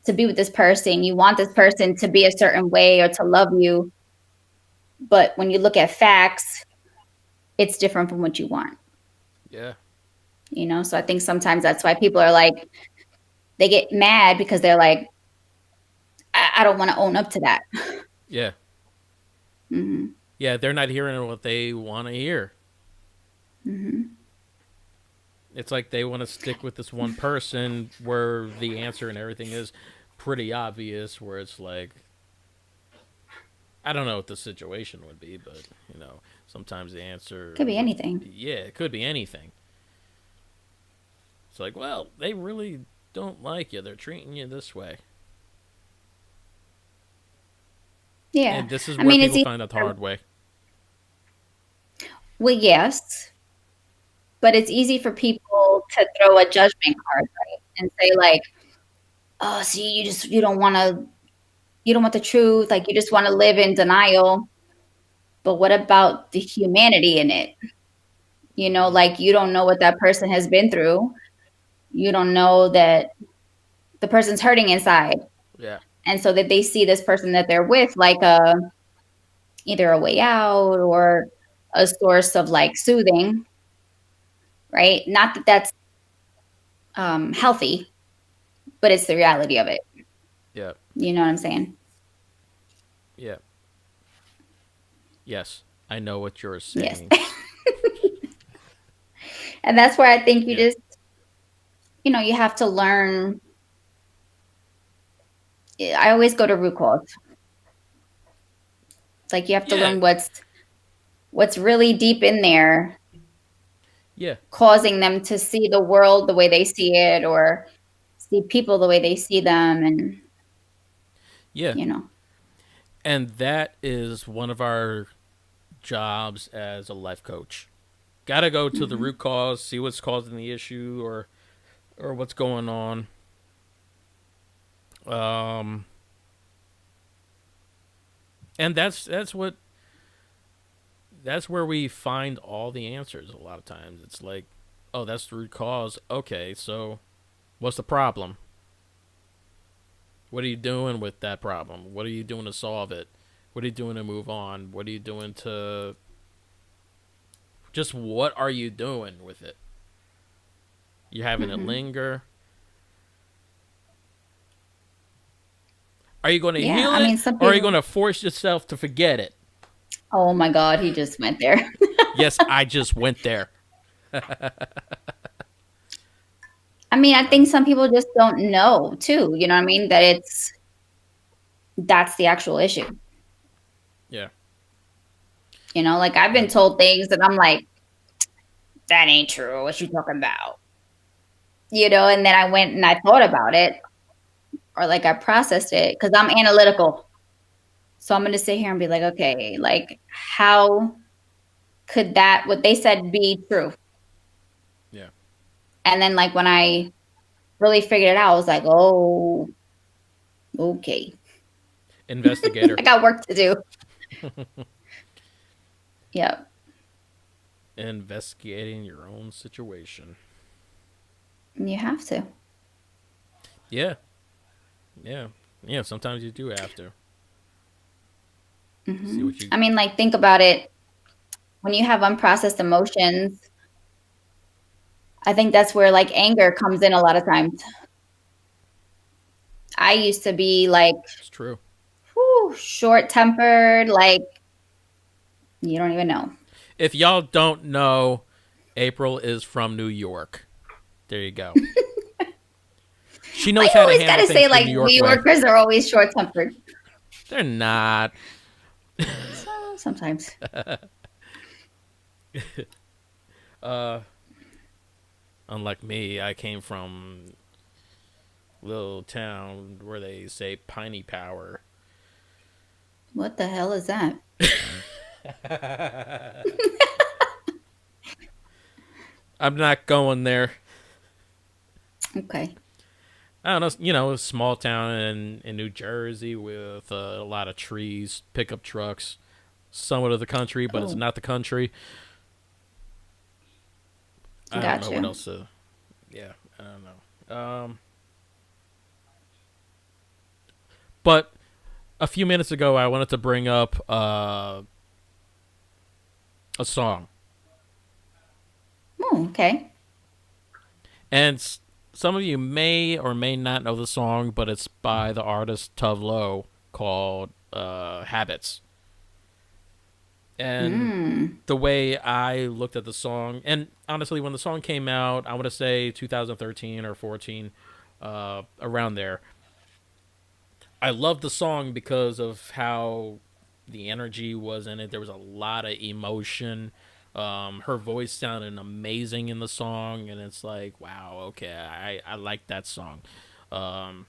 [SPEAKER 2] to be with this person, you want this person to be a certain way or to love you, but when you look at facts, it's different from what you want.
[SPEAKER 1] Yeah.
[SPEAKER 2] You know, so I think sometimes that's why people are like they get mad because they're like, I don't want to own up to that.
[SPEAKER 1] Yeah.
[SPEAKER 2] Hmm.
[SPEAKER 1] Yeah. They're not hearing what they want to hear.
[SPEAKER 2] Hmm.
[SPEAKER 1] It's like they want to stick with this one person where the answer and everything is pretty obvious. Where it's like, I don't know what the situation would be, but sometimes the answer
[SPEAKER 2] Could be
[SPEAKER 1] would,
[SPEAKER 2] anything.
[SPEAKER 1] yeah, it could be anything. It's like, well, they really don't like you. They're treating you this way.
[SPEAKER 2] Yeah.
[SPEAKER 1] And this is
[SPEAKER 2] I
[SPEAKER 1] where
[SPEAKER 2] mean, it's
[SPEAKER 1] people
[SPEAKER 2] easy.
[SPEAKER 1] find out the hard way.
[SPEAKER 2] Well, yes, but it's easy for people to throw a judgment card, right? And say like, "Oh, see, you don't want to you don't want the truth, like you just want to live in denial." But what about the humanity in it? You know,
[SPEAKER 1] Hmm.
[SPEAKER 2] like you don't know what that person has been through. You don't know that the person's hurting inside.
[SPEAKER 1] Yeah.
[SPEAKER 2] And so that they see this person that they're with like a either a way out or a source of like soothing, right? Not that that's healthy, but it's the reality of it.
[SPEAKER 1] Yeah.
[SPEAKER 2] You know what I'm saying?
[SPEAKER 1] Yeah. Yes. I know what you're
[SPEAKER 2] Yes.
[SPEAKER 1] saying.
[SPEAKER 2] And that's where I think you
[SPEAKER 1] Yeah.
[SPEAKER 2] just, you know, you have to learn. I always go to root cause. Like you have to
[SPEAKER 1] Yeah.
[SPEAKER 2] learn what's really deep in there
[SPEAKER 1] Yeah.
[SPEAKER 2] causing them to see the world the way they see it or see people the way they see them and
[SPEAKER 1] Yeah.
[SPEAKER 2] you know.
[SPEAKER 1] And that is one of our jobs as a life coach. Gotta go to the
[SPEAKER 2] Hmm.
[SPEAKER 1] root cause, see what's causing the issue or what's going on. Um, and that's where we find all the answers. A lot of times, it's like, oh, that's the root cause. Okay, so what's the problem? What are you doing with that problem? What are you doing to solve it? What are you doing to move on? What are you doing to just what are you doing with it? You having it
[SPEAKER 2] Hmm.
[SPEAKER 1] linger? Are you going to
[SPEAKER 2] Yeah,
[SPEAKER 1] heal
[SPEAKER 2] I
[SPEAKER 1] it
[SPEAKER 2] mean some
[SPEAKER 1] or are you
[SPEAKER 2] people.
[SPEAKER 1] going to force yourself to forget it?
[SPEAKER 2] Oh my god, he just went there.
[SPEAKER 1] Yes, I just went there.
[SPEAKER 2] I mean, I
[SPEAKER 1] Uh,
[SPEAKER 2] think some people just don't know too, you know what I mean, that it's that's the actual issue.
[SPEAKER 1] yeah.
[SPEAKER 2] You know, like I've been
[SPEAKER 1] Uh,
[SPEAKER 2] told things that I'm like, that ain't true. What you talking about? You know, and then I went and I thought about it or like I processed it because I'm analytical. So I'm going to sit here and be like, okay, like how could that, what they said be true?
[SPEAKER 1] yeah.
[SPEAKER 2] And then like when I really figured it out, I was like, oh, okay.
[SPEAKER 1] Investigator.
[SPEAKER 2] I got work to do. Yeah,
[SPEAKER 1] Investigating your own situation.
[SPEAKER 2] you have to.
[SPEAKER 1] Yeah. Yeah. Yeah. Sometimes you do have to see what you.
[SPEAKER 2] I mean, like, think about it. When you have unprocessed emotions, I think that's where like anger comes in a lot of times. I used to be like,
[SPEAKER 1] It's true.
[SPEAKER 2] whew, short tempered, like you don't even know.
[SPEAKER 1] If y'all don't know, April is from New York. There you go. She
[SPEAKER 2] Why
[SPEAKER 1] knows
[SPEAKER 2] you
[SPEAKER 1] how to
[SPEAKER 2] always
[SPEAKER 1] handle
[SPEAKER 2] gotta
[SPEAKER 1] things
[SPEAKER 2] say
[SPEAKER 1] the
[SPEAKER 2] like
[SPEAKER 1] New
[SPEAKER 2] New
[SPEAKER 1] York way.
[SPEAKER 2] Yorkers are always short tempered?
[SPEAKER 1] They're not.
[SPEAKER 2] So sometimes.
[SPEAKER 1] Uh, Unlike me, I came from a little town where they say piney power.
[SPEAKER 2] What the hell is that?
[SPEAKER 1] I'm not going there.
[SPEAKER 2] Okay.
[SPEAKER 1] I don't know, a small town in New Jersey with a lot of trees, pickup trucks, somewhat of the country, but it's
[SPEAKER 2] Oh,
[SPEAKER 1] not the country. I don't know what
[SPEAKER 2] gotcha.
[SPEAKER 1] else to. Yeah, I don't know. But a few minutes ago, I wanted to bring up a song,
[SPEAKER 2] Oh, okay.
[SPEAKER 1] and some of you may or may not know the song, but it's by the artist Tove Lo called "Habits." And
[SPEAKER 2] Mm.
[SPEAKER 1] the way I looked at the song, and honestly, when the song came out, I want to say 2013 or 14, around there. I loved the song because of how the energy was in it. There was a lot of emotion. Her voice sounded amazing in the song, and it's like, wow, okay, I like that song. Um,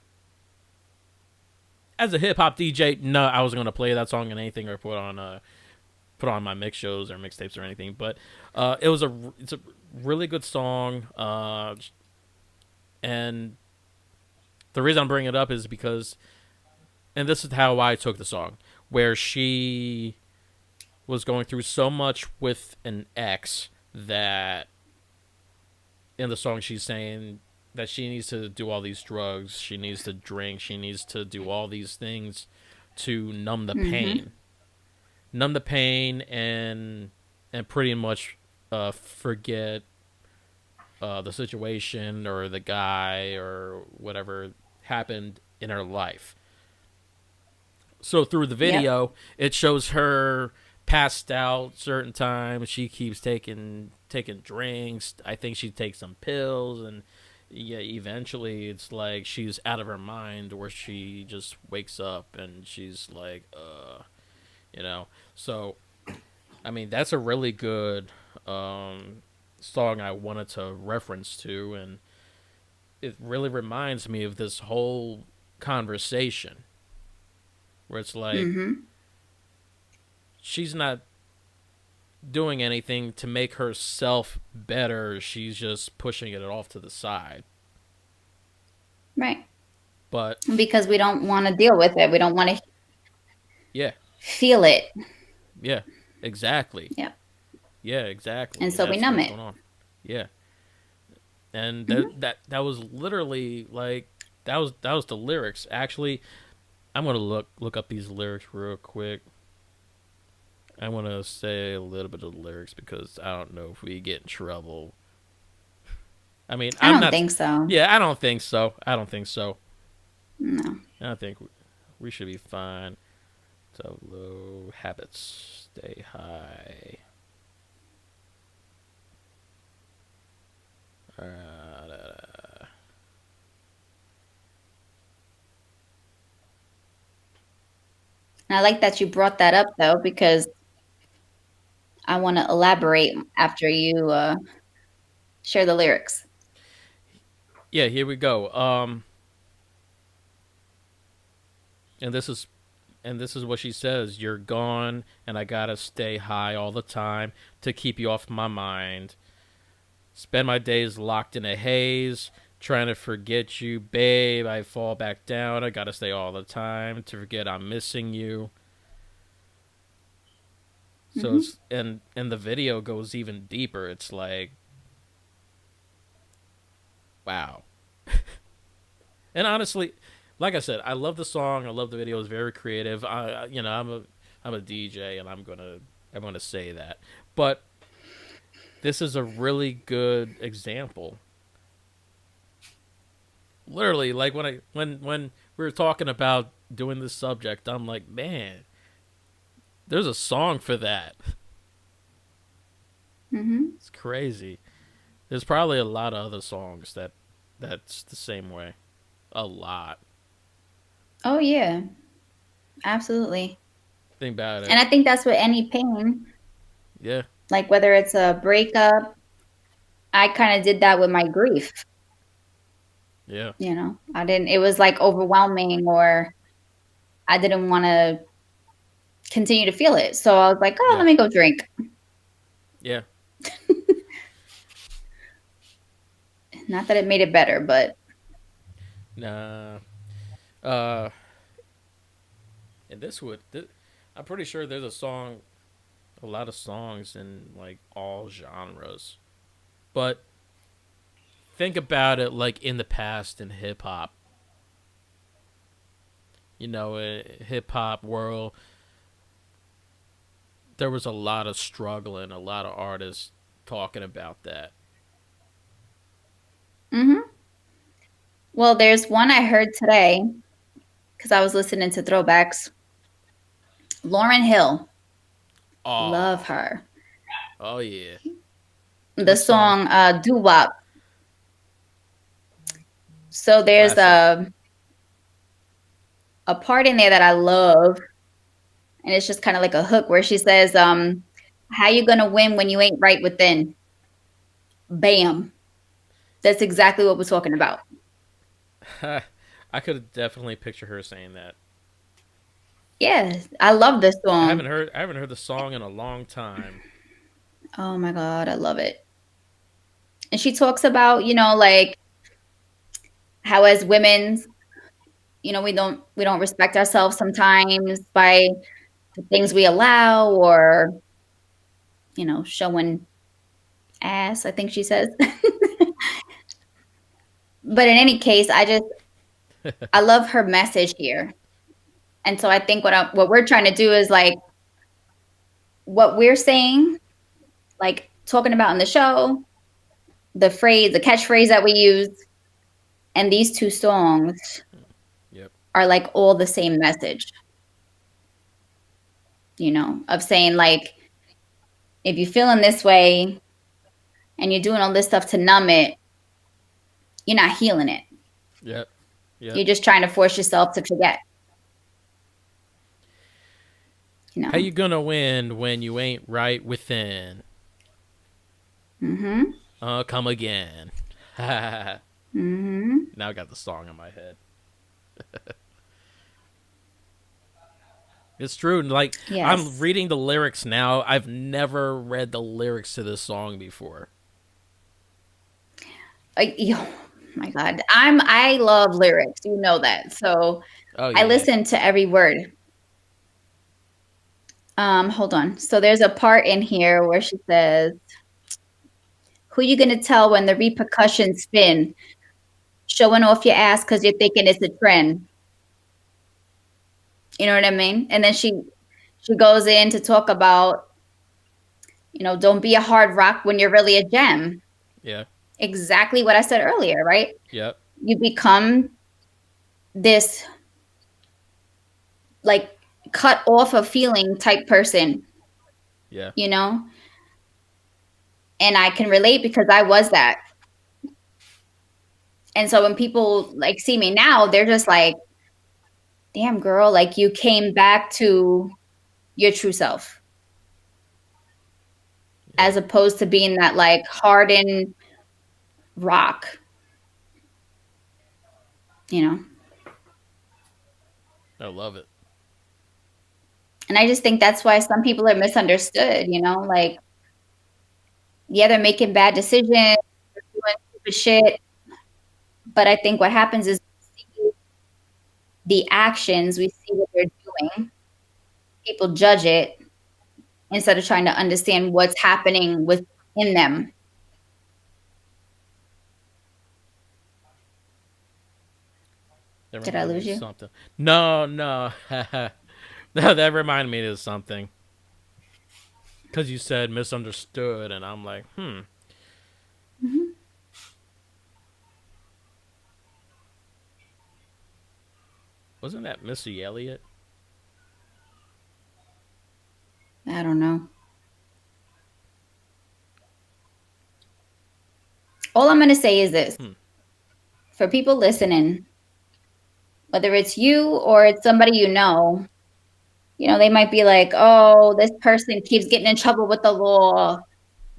[SPEAKER 1] as a hip hop DJ, no, I wasn't gonna play that song in anything or put on my mix shows or mixtapes or anything. But it's a really good song, and the reason I'm bringing it up is because, and this is how I took the song, where she was going through so much with an ex that in the song she's saying that she needs to do all these drugs, she needs to drink, she needs to do all these things to
[SPEAKER 2] Mm-hmm.
[SPEAKER 1] numb the pain, and pretty much forget the situation or the guy or whatever happened in her life. So through the
[SPEAKER 2] Yep.
[SPEAKER 1] video, it shows her passed out certain times. She keeps taking drinks. I think she takes some pills, and yeah, eventually it's like she's out of her mind, where she just wakes up and she's like, you know. So I mean, that's a really good song I wanted to reference to, and it really reminds me of this whole conversation where it's like
[SPEAKER 2] Mm-hmm.
[SPEAKER 1] she's not doing anything to make herself better. She's just pushing it off to the side.
[SPEAKER 2] Right.
[SPEAKER 1] But
[SPEAKER 2] Because we don't want to deal with it. We don't want to
[SPEAKER 1] yeah,
[SPEAKER 2] feel it.
[SPEAKER 1] yeah, exactly.
[SPEAKER 2] Yep.
[SPEAKER 1] Yeah,
[SPEAKER 2] And
[SPEAKER 1] exactly.
[SPEAKER 2] so we
[SPEAKER 1] That's
[SPEAKER 2] numb
[SPEAKER 1] what's
[SPEAKER 2] it.
[SPEAKER 1] going on. Yeah, and
[SPEAKER 2] Mm-hmm.
[SPEAKER 1] that was literally like that was the lyrics. Actually, I'm gonna look up these lyrics real quick. I want to say a little bit of the lyrics because I don't know if we get in trouble. I mean,
[SPEAKER 2] I
[SPEAKER 1] I'm
[SPEAKER 2] don't
[SPEAKER 1] not.
[SPEAKER 2] think so.
[SPEAKER 1] Yeah, I don't think so. I don't think so.
[SPEAKER 2] No.
[SPEAKER 1] I think we should be fine. So low habits, stay high.
[SPEAKER 2] And I like that you brought that up though, because I want to elaborate after you share the lyrics.
[SPEAKER 1] Yeah, here we go. And this is what she says: "You're gone, and I gotta stay high all the time to keep you off my mind. Spend my days locked in a haze, trying to forget you, babe. I fall back down. I gotta stay all the time to forget I'm missing you." So
[SPEAKER 2] Hmm.
[SPEAKER 1] it's and the video goes even deeper. It's like, wow. And honestly, like I said, I love the song. I love the video. It's very creative. I'm a DJ, and I'm gonna say that. But this is a really good example. Literally, like when we were talking about doing this subject, I'm like, man, there's a song for that.
[SPEAKER 2] Hmm.
[SPEAKER 1] It's crazy. There's probably a lot of other songs that's the same way. A lot.
[SPEAKER 2] Oh yeah, absolutely.
[SPEAKER 1] Think about
[SPEAKER 2] And
[SPEAKER 1] it.
[SPEAKER 2] I think that's what any pain,
[SPEAKER 1] Yeah,
[SPEAKER 2] like whether it's a breakup, I kind of did that with my grief.
[SPEAKER 1] yeah,
[SPEAKER 2] I didn't, it was like overwhelming, or I didn't want to continue to feel it. So I was like, oh,
[SPEAKER 1] yeah,
[SPEAKER 2] let me go drink.
[SPEAKER 1] yeah.
[SPEAKER 2] Not that it made it better, but
[SPEAKER 1] Nah. Uh, and this would. I'm pretty sure there's a song, a lot of songs in like all genres. But think about it, like in the past in hip hop. Hip hop world, there was a lot of struggling, a lot of artists talking about that.
[SPEAKER 2] hmm. Well, there's one I heard today because I was listening to throwbacks. Lauren Hill, love
[SPEAKER 1] Oh,
[SPEAKER 2] her.
[SPEAKER 1] oh yeah.
[SPEAKER 2] The
[SPEAKER 1] What song?
[SPEAKER 2] song "Doo Wop." So there's
[SPEAKER 1] Classic.
[SPEAKER 2] a part in there that I love, and it's just kind of like a hook where she says, "How you gonna win when you ain't right within?" Bam. That's exactly what we're talking about.
[SPEAKER 1] I could definitely picture her saying that.
[SPEAKER 2] Yeah, I love this song.
[SPEAKER 1] I haven't heard the song in a long time.
[SPEAKER 2] Oh my god, I love it. And she talks about, like how as women, we don't respect ourselves sometimes by the things we allow, or showing ass, I think she says. But in any case, I love her message here. And so I think what we're trying to do is like what we're saying, like talking about in the show, the catchphrase that we use, and these two songs
[SPEAKER 1] Yep.
[SPEAKER 2] are like all the same message, of saying like, if you're feeling this way and you're doing all this stuff to numb it, you're not healing it.
[SPEAKER 1] Yep. Yep.
[SPEAKER 2] You're just trying to force yourself to forget, you
[SPEAKER 1] How
[SPEAKER 2] know.
[SPEAKER 1] you gonna win when you ain't right within?
[SPEAKER 2] Mhm.
[SPEAKER 1] Come again. Now
[SPEAKER 2] Mhm.
[SPEAKER 1] I got the song in my head. It's true. Like I'm
[SPEAKER 2] Yes.
[SPEAKER 1] reading the lyrics now. I've never read the lyrics to this song before.
[SPEAKER 2] Oh my god. I love lyrics. You know that. So
[SPEAKER 1] Oh
[SPEAKER 2] I
[SPEAKER 1] yeah.
[SPEAKER 2] listen to every word. Hold on. So there's a part in here where she says, "Who you gonna tell when the repercussions spin? Showing off your ass because you're thinking it's a trend." You know what I mean? And then she goes in to talk about, don't be a hard rock when you're really a gem.
[SPEAKER 1] Yeah.
[SPEAKER 2] Exactly what I said earlier, right?
[SPEAKER 1] Yep.
[SPEAKER 2] You become this like cut off of feeling type person,
[SPEAKER 1] Yeah.
[SPEAKER 2] you know? And I can relate because I was that. And so when people like see me now, they're just like, damn girl, like you came back to your true self,
[SPEAKER 1] Yeah.
[SPEAKER 2] as opposed to being that like hardened rock, you know?
[SPEAKER 1] I love it.
[SPEAKER 2] And I just think that's why some people are misunderstood, like, yeah, they're making bad decisions, they're doing stupid shit. But I think what happens is we see the actions, we see what they're doing, people judge it instead of trying to understand what's happening within them.
[SPEAKER 1] That
[SPEAKER 2] Did I
[SPEAKER 1] reminded me
[SPEAKER 2] lose
[SPEAKER 1] of
[SPEAKER 2] you?
[SPEAKER 1] something. No, no. No, that reminded me of something. Because you said misunderstood, and I'm like,
[SPEAKER 2] Mhm.
[SPEAKER 1] wasn't that Missy Elliott?
[SPEAKER 2] I don't know. All I'm going to say is this
[SPEAKER 1] Hmm.
[SPEAKER 2] for people listening, whether it's you or it's somebody they might be like, oh, this person keeps getting in trouble with the law.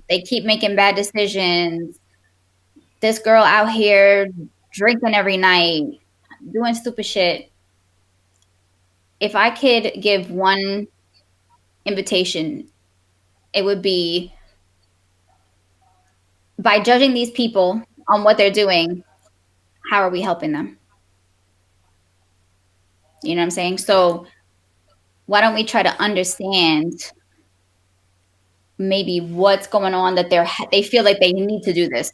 [SPEAKER 2] They keep making bad decisions. This girl out here drinking every night, doing stupid shit. If I could give one invitation, it would be by judging these people on what they're doing, how are we helping them? You know what I'm saying?
[SPEAKER 1] Yeah.
[SPEAKER 2] So why don't we try to understand maybe what's going on that they feel like they need to do this,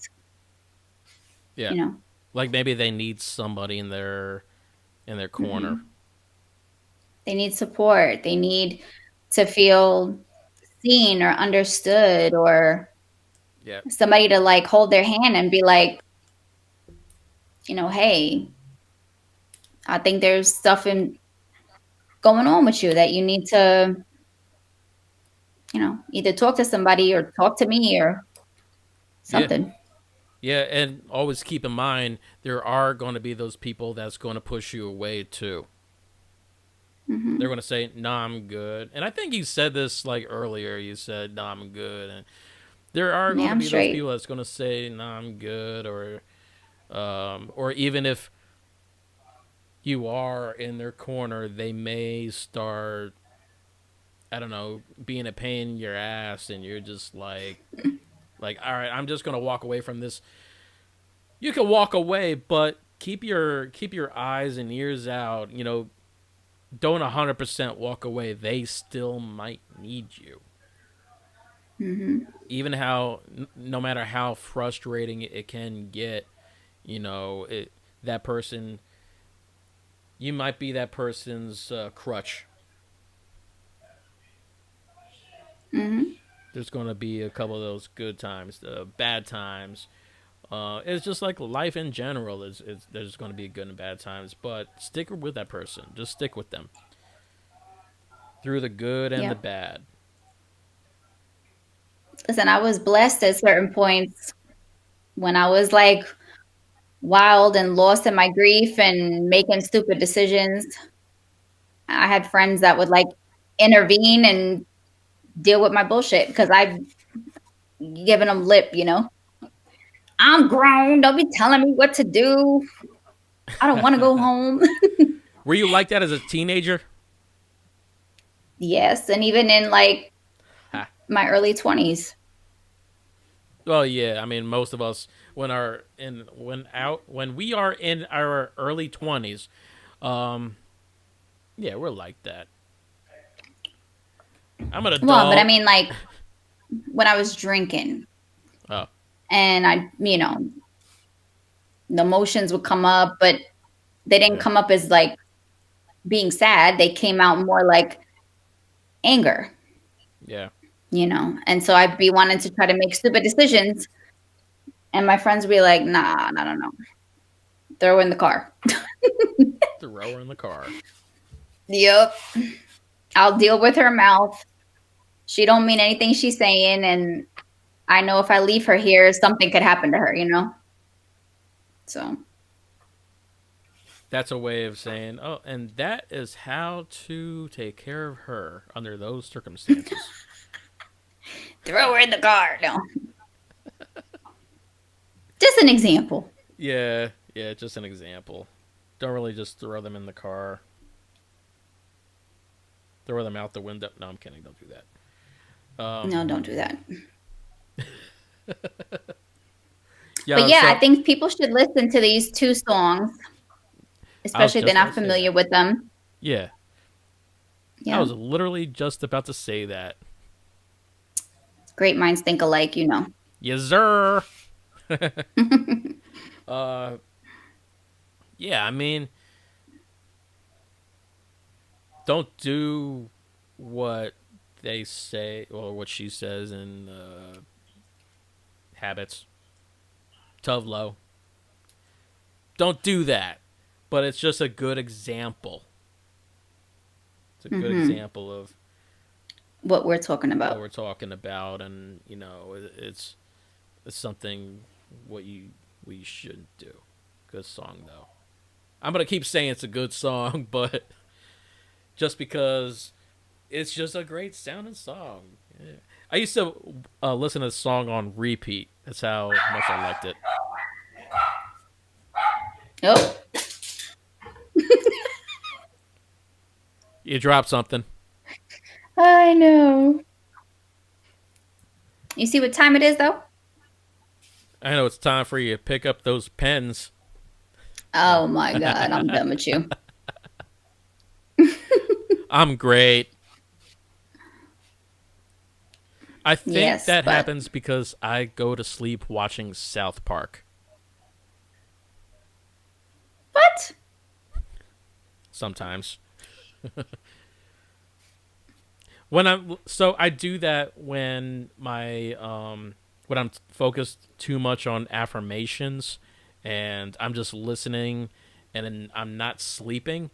[SPEAKER 1] Yeah.
[SPEAKER 2] you know?
[SPEAKER 1] Like maybe they need somebody in their corner.
[SPEAKER 2] Hmm. They need support. They need to feel seen or understood or
[SPEAKER 1] Yeah.
[SPEAKER 2] somebody to like hold their hand and be like, hey, I think there's stuff going on with you that you need to, either talk to somebody or talk to me or
[SPEAKER 1] Yeah.
[SPEAKER 2] something.
[SPEAKER 1] Yeah, and always keep in mind there are going to be those people that's going to push you away too. They're
[SPEAKER 2] Hmm.
[SPEAKER 1] going to say, "Nah, I'm good." And I think you said this like earlier. You said, "Nah, I'm good." And there are going
[SPEAKER 2] Yeah,
[SPEAKER 1] to
[SPEAKER 2] I'm
[SPEAKER 1] be those
[SPEAKER 2] straight.
[SPEAKER 1] people that's going to say, "Nah, I'm good," or even if you are in their corner, they may start, I don't know, being a pain in your ass, and you're just like, all right, I'm just going to walk away from this. You can walk away, but keep your eyes and ears out. Don't 100% walk away. They still might need you.
[SPEAKER 2] Hmm.
[SPEAKER 1] Even how, no matter how frustrating it can get, that person, you might be that person's crutch.
[SPEAKER 2] Hmm.
[SPEAKER 1] There's going to be a couple of those good times, the bad times. It's just like life in general. There's going to be good and bad times, but stick with that person. Just stick with them through the good and the
[SPEAKER 2] Yep.
[SPEAKER 1] bad.
[SPEAKER 2] Listen, I was blessed at certain points when I was like wild and lost in my grief and making stupid decisions. I had friends that would like intervene and deal with my bullshit because I've given them lip. I'm grown. Don't be telling me what to do. I don't want to go home.
[SPEAKER 1] Were you like that as a teenager?
[SPEAKER 2] Yes. And even in like
[SPEAKER 1] Ha.
[SPEAKER 2] my early 20s.
[SPEAKER 1] Well, yeah. I mean, most of us when we are in our early 20s, um, yeah, we're like that. I'm an
[SPEAKER 2] Well, but I
[SPEAKER 1] adult.
[SPEAKER 2] mean, like when I was drinking
[SPEAKER 1] Oh,
[SPEAKER 2] and the emotions would come up, but they didn't
[SPEAKER 1] yeah,
[SPEAKER 2] come up as like being sad. They came out more like anger,
[SPEAKER 1] yeah,
[SPEAKER 2] and so I'd be wanting to try to make stupid decisions. And my friends would be like, nah, no, no, no. Throw her in the car.
[SPEAKER 1] throw her in the car.
[SPEAKER 2] Yep. I'll deal with her mouth. She don't mean anything she's saying. And I know if I leave her here, something could happen to her. So,
[SPEAKER 1] That's a way of saying, oh, and that is how to take care of her under those circumstances.
[SPEAKER 2] throw her in the car. No, just an example.
[SPEAKER 1] Yeah, yeah, just an example. Don't really just throw them in the car. Throw them out the window. No, I'm kidding. Don't do that.
[SPEAKER 2] No, don't do that. But
[SPEAKER 1] Yeah,
[SPEAKER 2] yeah, I
[SPEAKER 1] so
[SPEAKER 2] think people should listen to these two songs,
[SPEAKER 1] I was
[SPEAKER 2] especially if they're
[SPEAKER 1] just about
[SPEAKER 2] not
[SPEAKER 1] to say
[SPEAKER 2] familiar
[SPEAKER 1] that.
[SPEAKER 2] with them.
[SPEAKER 1] Yeah, I
[SPEAKER 2] Yeah.
[SPEAKER 1] was literally just about to say that.
[SPEAKER 2] Great minds think alike.
[SPEAKER 1] Yes, sir. uh, yeah, I mean, don't do what they say, or what she says in Habits. Tove Lo. Don't do that. But it's just a good example. It's a good example of
[SPEAKER 2] What we're talking
[SPEAKER 1] what
[SPEAKER 2] about.
[SPEAKER 1] we're talking about, and it's something what we shouldn't do. Good song though. I'm gonna keep saying it's a good song, but just because it's just a great sounding song. Yeah. I used to listen to the song on repeat. That's how much I liked it.
[SPEAKER 2] Oh,
[SPEAKER 1] You dropped something.
[SPEAKER 2] I know. You see what time it is, though?
[SPEAKER 1] I know it's time for you to pick up those pens. No.
[SPEAKER 2] Oh my God, I'm done with you.
[SPEAKER 1] I'm great. I think
[SPEAKER 2] Yes,
[SPEAKER 1] that
[SPEAKER 2] but
[SPEAKER 1] happens because I go to sleep watching South Park.
[SPEAKER 2] what?
[SPEAKER 1] Sometimes. I do that when when I'm focused too much on affirmations and I'm just listening and then I'm not sleeping.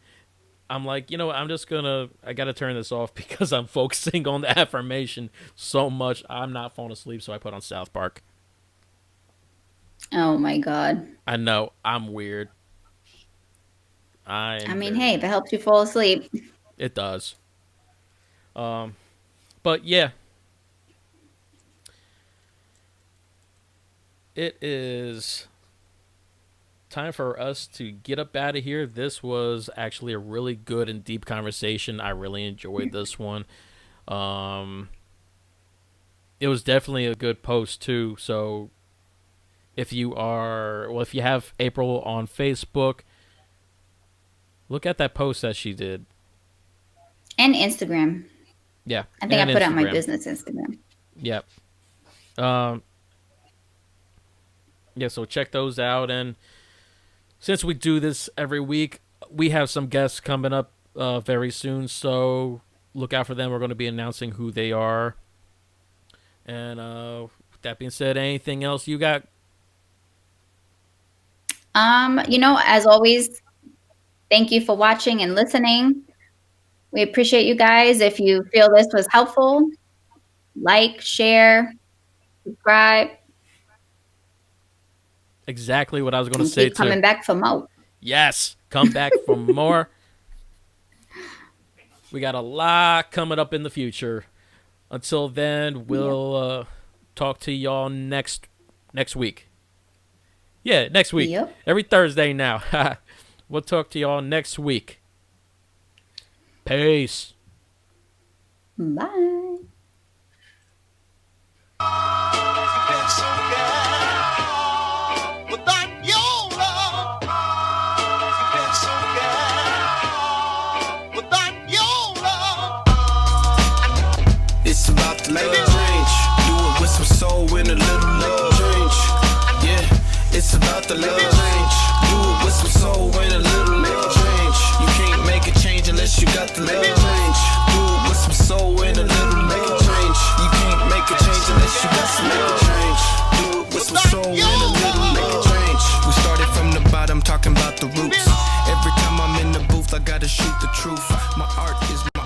[SPEAKER 1] I'm like, I gotta turn this off because I'm focusing on the affirmation so much. I'm not falling asleep, so I put on South Park.
[SPEAKER 2] Oh my God.
[SPEAKER 1] I know I'm weird. I
[SPEAKER 2] I
[SPEAKER 1] am
[SPEAKER 2] mean,
[SPEAKER 1] very
[SPEAKER 2] hey, if
[SPEAKER 1] weird.
[SPEAKER 2] it helps you fall asleep.
[SPEAKER 1] It does. But yeah, it is time for us to get up out of here. This was actually a really good and deep conversation. I really enjoyed this one. Um, it was definitely a good post too. So if you have April on Facebook, look at that post that she did.
[SPEAKER 2] And Instagram.
[SPEAKER 1] Yeah,
[SPEAKER 2] I think I
[SPEAKER 1] and
[SPEAKER 2] put out my
[SPEAKER 1] Instagram.
[SPEAKER 2] business Instagram.
[SPEAKER 1] Yep. Um, yeah, so check those out. And since we do this every week, we have some guests coming up very soon. So look out for them. We're going to be announcing who they are. And with that being said, anything else you got?
[SPEAKER 2] As always, thank you for watching and listening. We appreciate you guys. If you feel this was helpful, like, share, subscribe,
[SPEAKER 1] Exactly what I was going to
[SPEAKER 2] and
[SPEAKER 1] say
[SPEAKER 2] keep
[SPEAKER 1] too.
[SPEAKER 2] coming back for more.
[SPEAKER 1] Yes, come back for more. We got a lot coming up in the future. Until then, we'll talk to y'all next week. Yeah, next week.
[SPEAKER 2] Yep.
[SPEAKER 1] Every Thursday now. We'll talk to y'all next week. Peace.
[SPEAKER 2] Bye.
[SPEAKER 3] It's about the love change. Do it with some soul and a little love change. Yeah, it's about the love change. Do it with some soul and a little love change. You can't make a change unless you got the love change. Do it with some soul and a little love change. You can't make a change unless you got some love change. Do it with some soul and a little love change. We started from the bottom, talking about the roots. Every time I'm in the booth, I gotta shoot the truth.